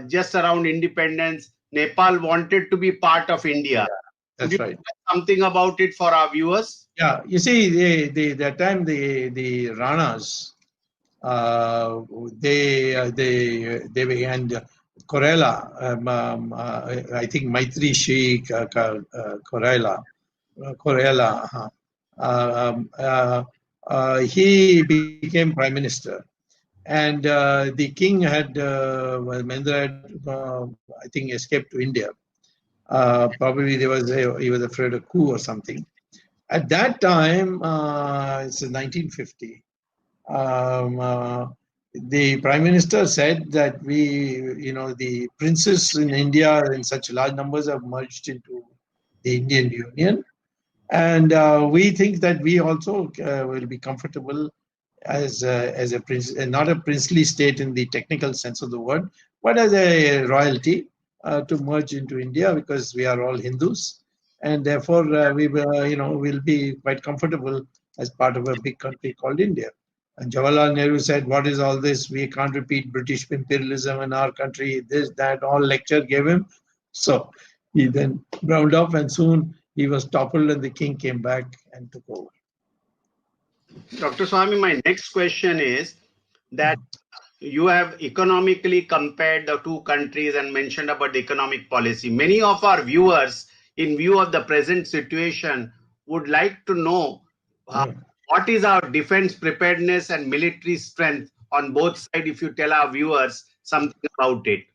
just around independence, Nepal wanted to be part of India. That's right. Something about it for our viewers? Yeah, you see, that time the Ranas, they began Korela. I think Maitri Shi Korela. He became prime minister, and the king had Mendra had, I think, escaped to India. Probably he was afraid of coup or something. At that time, it's 1950. The prime minister said that the princes in India in such large numbers have merged into the Indian Union, and we think that we also will be comfortable as a prince, not a princely state in the technical sense of the word, but as a royalty to merge into India, because we are all Hindus, and therefore we will be quite comfortable as part of a big country called India. And Jawaharlal Nehru said, "What is all this? We can't repeat British imperialism in our country." This, that, all lecture gave him. So he then rounded off, and soon he was toppled, and the king came back and took over. Dr. Swamy, my next question is that you have economically compared the two countries and mentioned about the economic policy. Many of our viewers, in view of the present situation, would like to know what is our defense preparedness and military strength on both sides, if you tell our viewers something about it.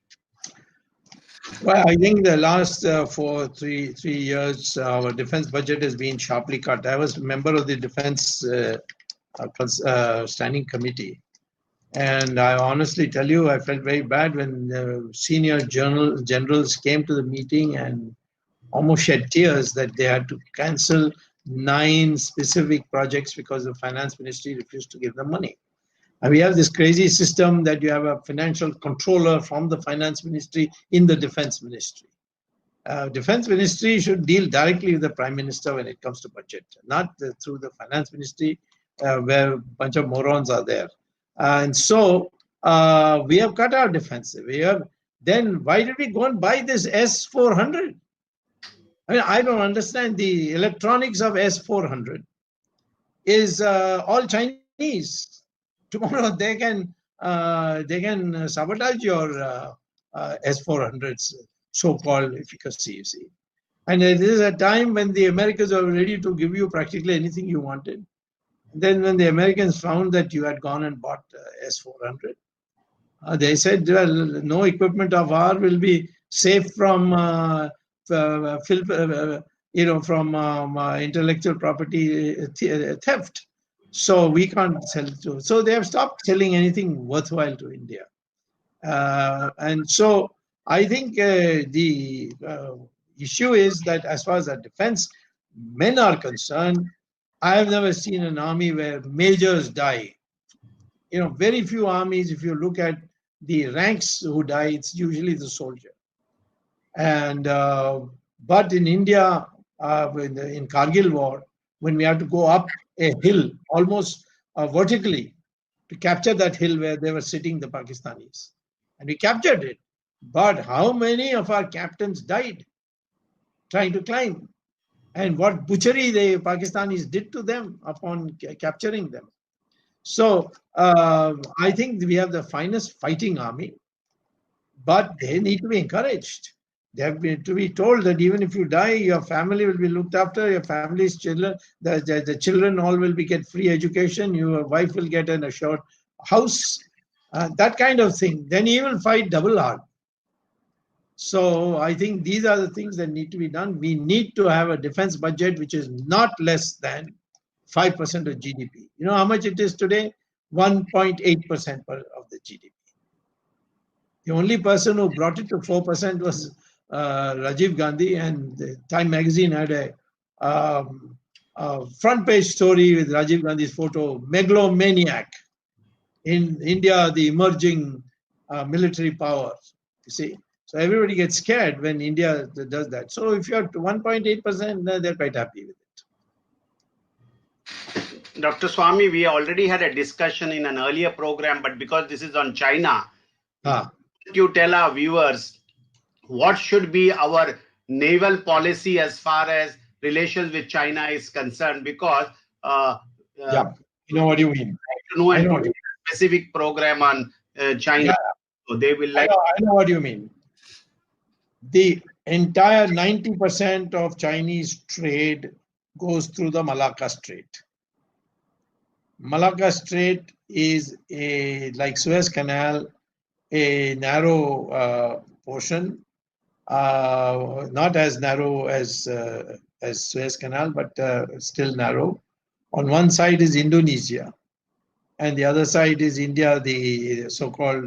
Well, I think the last 3 years, our defense budget has been sharply cut. I was a member of the defense standing committee, and I honestly tell you, I felt very bad when senior generals came to the meeting and almost shed tears that they had to cancel 9 specific projects because the finance ministry refused to give them money. And we have this crazy system that you have a financial controller from the finance ministry in the defense ministry. Defense ministry should deal directly with the prime minister when it comes to budget, not through the finance ministry where a bunch of morons are there. And so we have cut our defense. Then why did we go and buy this S-400? I mean, I don't understand. The electronics of S-400 is all Chinese. Tomorrow they can sabotage your S-400's so-called efficacy, you see. And it is a time when the Americans are ready to give you practically anything you wanted. Then when the Americans found that you had gone and bought S-400, they said, well, no equipment of ours will be safe from intellectual property theft. So we can't sell it to. So they have stopped selling anything worthwhile to India. And so I think the issue is that as far as the defense men are concerned, I have never seen an army where majors die. Very few armies, if you look at the ranks who die, it's usually the soldier. And but in India, in Kargil war, when we had to go up a hill, almost vertically, to capture that hill where they were sitting, the Pakistanis, and we captured it. But how many of our captains died trying to climb? And what butchery the Pakistanis did to them upon capturing them. So I think we have the finest fighting army, but they need to be encouraged. They have to be told that even if you die, your family will be looked after, your family's children, the children all will get free education, your wife will get an assured house, that kind of thing. Then you will fight double hard. So I think these are the things that need to be done. We need to have a defense budget which is not less than 5% of GDP. You know how much it is today? 1.8% of the GDP. The only person who brought it to 4% was Rajiv Gandhi, and the Time magazine had a front page story with Rajiv Gandhi's photo, megalomaniac. In India, the emerging military power, you see. So everybody gets scared when India does that. So if you're 1.8%, they're quite happy with it. Dr. Swamy, we already had a discussion in an earlier program, but because this is on China, you tell our viewers what should be our naval policy as far as relations with China is concerned, because Yeah, you know what you mean. to know I and know to what do you a specific program on China. Yeah. So they will I like. know what you mean. The entire 90% of Chinese trade goes through the Malacca Strait. Malacca Strait is like Suez Canal, a narrow portion, not as narrow as Suez Canal, but still narrow. On one side is Indonesia, and the other side is India, the so-called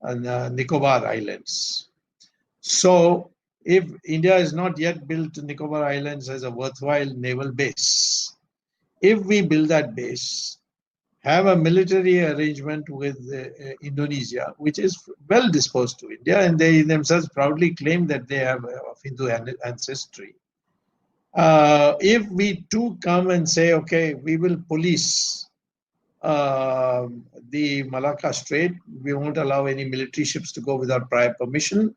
Nicobar Islands. So, if India has not yet built Nicobar Islands as a worthwhile naval base, if we build that base, have a military arrangement with Indonesia, which is well disposed to India, and they themselves proudly claim that they have Hindu ancestry. If we too come and say, okay, we will police the Malacca Strait, we won't allow any military ships to go without prior permission.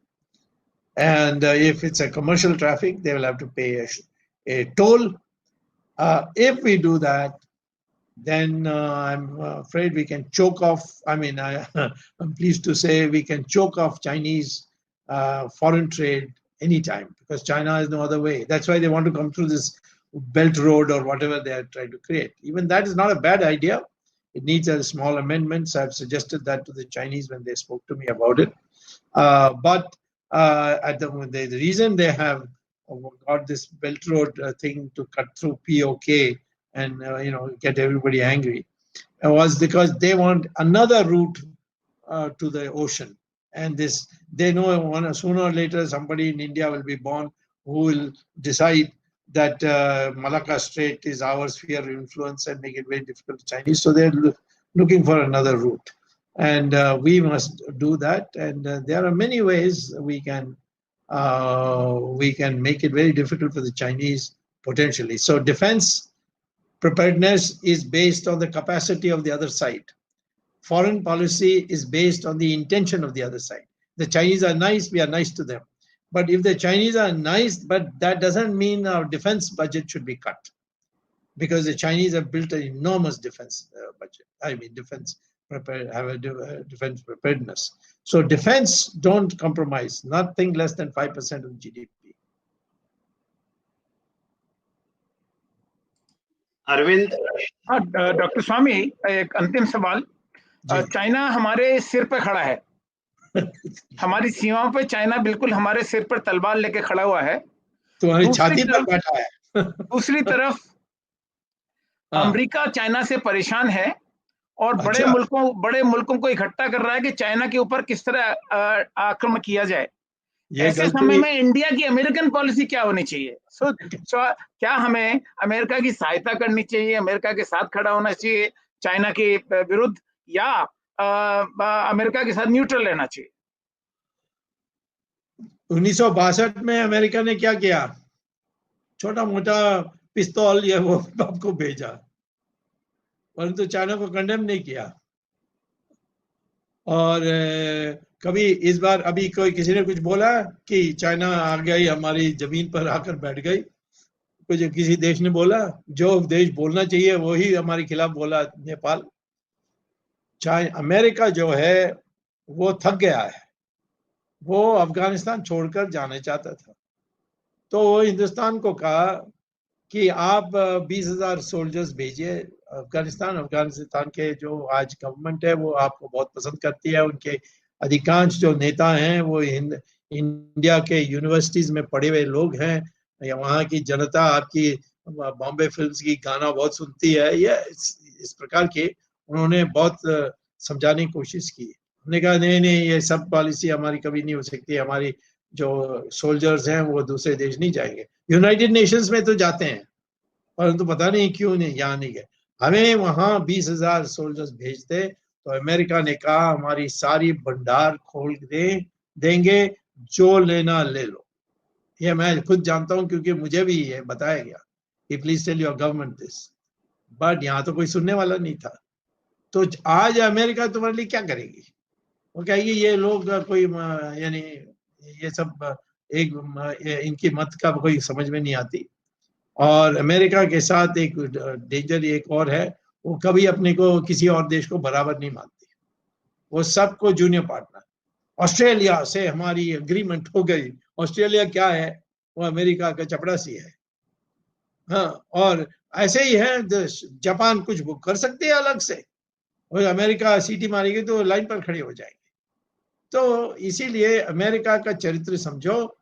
And if it's a commercial traffic, they will have to pay a toll. If we do that, then I'm afraid we can choke off. I mean, I'm pleased to say we can choke off Chinese foreign trade anytime, because China has no other way. That's why they want to come through this Belt Road or whatever they are trying to create. Even that is not a bad idea. It needs a small amendments. I've suggested that to the Chinese when they spoke to me about it. But the reason they have got this Belt Road thing to cut through POK and get everybody angry was because they want another route to the ocean, and they know sooner or later somebody in India will be born who will decide that Malacca Strait is our sphere of influence and make it very difficult to Chinese. So they're looking for another route, and we must do that. And there are many ways we can make it very difficult for the Chinese potentially. So defense preparedness is based on the capacity of the other side. Foreign policy is based on the intention of the other side. The Chinese are nice, we are nice to them. But if the Chinese are nice, but that doesn't mean our defense budget should be cut, because the Chinese have built an enormous defense budget. I mean, defense preparedness. So defense, don't compromise. Nothing less than 5% of GDP. Arvind, doctor Swami, एक अंतिम सवाल. China हमारे सिर पे खड़ा है. हमारी सीमाओं पे चाइना बिल्कुल हमारे सिर पर तलवार लेके खड़ा हुआ है. तुम्हारी छाती पर बैठा है. दूसरी तरफ अमेरिका चाइना से परेशान है और बड़े मुल्कों को इकट्ठा कर रहा है कि चाइना के ऊपर किस तरह आक्रमण किया जाए. ऐसे समय में इंडिया की अमेरिकन पॉलिसी क्या होनी चाहिए? क्या हमें अमेरिका की सहायता करनी चाहिए, अमेरिका के साथ खड़ा होना चाहिए चाइना के विरुद्ध, या अमेरिका के साथ न्यूट्रल रहना चाहिए? 1962 में अमेरिका ने क्या किया? छोटा मोटा पिस्तौल ये वो आपको भेजा, परंतु चाइना को कंडेम नहीं किया. और कभी इस बार अभी किसी ने कुछ बोला कि चाइना आ गई हमारी जमीन पर आकर बैठ गई? कुछ किसी देश ने बोला? जो देश बोलना चाहिए वही हमारे खिलाफ बोला, नेपाल. अमेरिका जो है वो थक गया है. वो अफगानिस्तान छोड़कर जाना चाहता था, तो वो हिंदुस्तान को कहा कि आप 20,000 सोल्जर्स भेजिए अफगानिस्तान के जो आज गवर्नमेंट है वो आपको बहुत पसंद करती है. उनके अधिकांश जो नेता हैं वो इंडिया के यूनिवर्सिटीज में पढ़े हुए लोग हैं. वहाँ की जनता आपकी बॉम्बे फिल्म्स की गाना बहुत सुनती है. ये इस प्रकार के उन्होंने बहुत समझाने की कोशिश की. हमने कहा नहीं, ये सब पॉलिसी हमारी कभी नहीं हो सकती. हमारी जो सोल्जर्स हैं वो दूसरे देश नहीं जाएंगे. यूनाइटेड नेशंस में तो जाते हैं, परंतु पता नहीं क्यों नहीं यहाँ नहीं गए. हमें वहाँ 20,000 सोल्जर्स भेजते, तो अमेरिका ने कहा हमारी सारी भंडार खोल देंगे, जो लेना ले लो. ये मैं खुद जानता हूँ क्योंकि मुझे भी ये बताया गया कि please tell your government this. But यहाँ तो कोई सुनने वाला नहीं था. तो आज अमेरिका तुम्हारे लिए क्या करेगी? वो कहेगी ये लोग कोई यानी ये सब इनकी मत का कोई समझ में नहीं आती। और अमेरिका के साथ एक डेंजर एक और है, वो कभी अपने को किसी और देश को बराबर नहीं मानती, वो सबको जूनियर पार्टनर। ऑस्ट्रेलिया से हमारी एग्रीमेंट हो गई, ऑस्ट्रेलिया क्या है, वो अमेरिका का चपड़ासी है। हाँ, और ऐसे ही है, जापान कुछ वो कर सकते हैं अलग से, और अमेरिका सीटी मारेगी तो लाइन पर खड़े हो जाएंगे। तो इसीलिए अमेरिका का चरित्र समझो,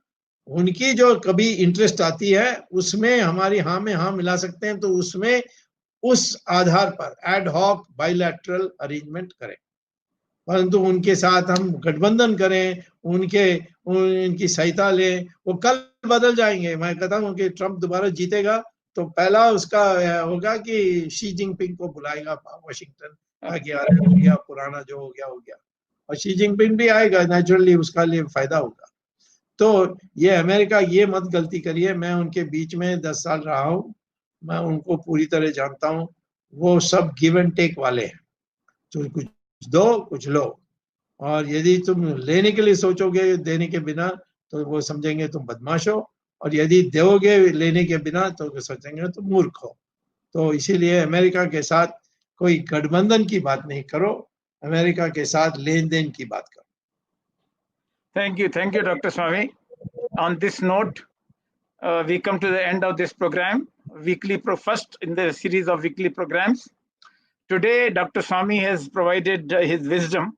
उनकी जो कभी इंटरेस्ट आती है उसमें हमारी हाँ में हाँ मिला सकते हैं, तो उसमें उस आधार पर एड हॉक बाइलैटरल अरेंजमेंट करें, परंतु उनके साथ हम गठबंधन करें, उनकी सहायता लें, वो कल बदल जाएंगे। मैं कहता हूँ कि ट्रंप दोबारा जीतेगा तो पहला उसका होगा कि शी जिनपिंग को बुलाएगा वाशिंगटन, ताकि यार हो गया पुराना जो हो गया, और शी जिनपिंग भी आएगा, नेचुरली उसका लिए फायदा होगा। तो ये अमेरिका ये मत गलती करिए, मैं उनके बीच में 10 साल रहा हूँ, मैं उनको पूरी तरह जानता हूँ। वो सब गिव एंड टेक वाले हैं, तो कुछ दो कुछ लो, और यदि तुम लेने के लिए सोचोगे देने के बिना तो वो समझेंगे तुम बदमाश हो, और यदि दोगे लेने के बिना तो सोचेंगे तुम मूर्ख हो। तो इसीलिए अमेरिका के साथ कोई गठबंधन की बात नहीं करो, अमेरिका के साथ लेन देन की बात करो। Thank you, Dr. Swamy. On this note, we come to the end of this program, first in the series of weekly programs. Today, Dr. Swamy has provided his wisdom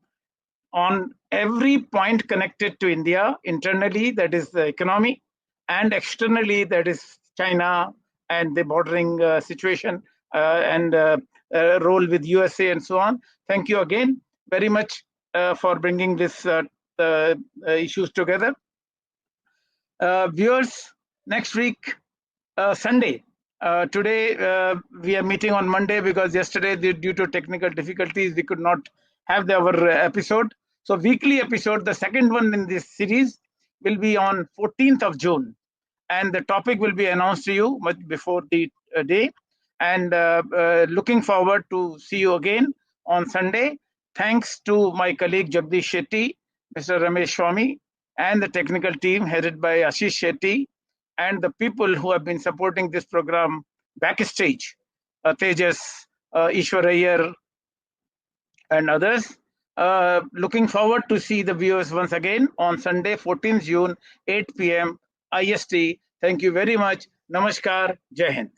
on every point connected to India, internally, that is the economy, and externally, that is China and the bordering situation and role with USA and so on. Thank you again very much for bringing this issues together. Viewers, next week, Sunday. Today, we are meeting on Monday because yesterday, due to technical difficulties, we could not have our episode. So weekly episode, the second one in this series, will be on 14th of June. And the topic will be announced to you much before the day. And looking forward to see you again on Sunday. Thanks to my colleague Jagdish Shetty, Mr. Ramesh Swamy, and the technical team headed by Ashish Shetty, and the people who have been supporting this program backstage, Tejas, Ishwar Iyer, and others. Looking forward to see the viewers once again on Sunday, 14th June, 8 p.m. IST. Thank you very much. Namaskar. Jai Hind.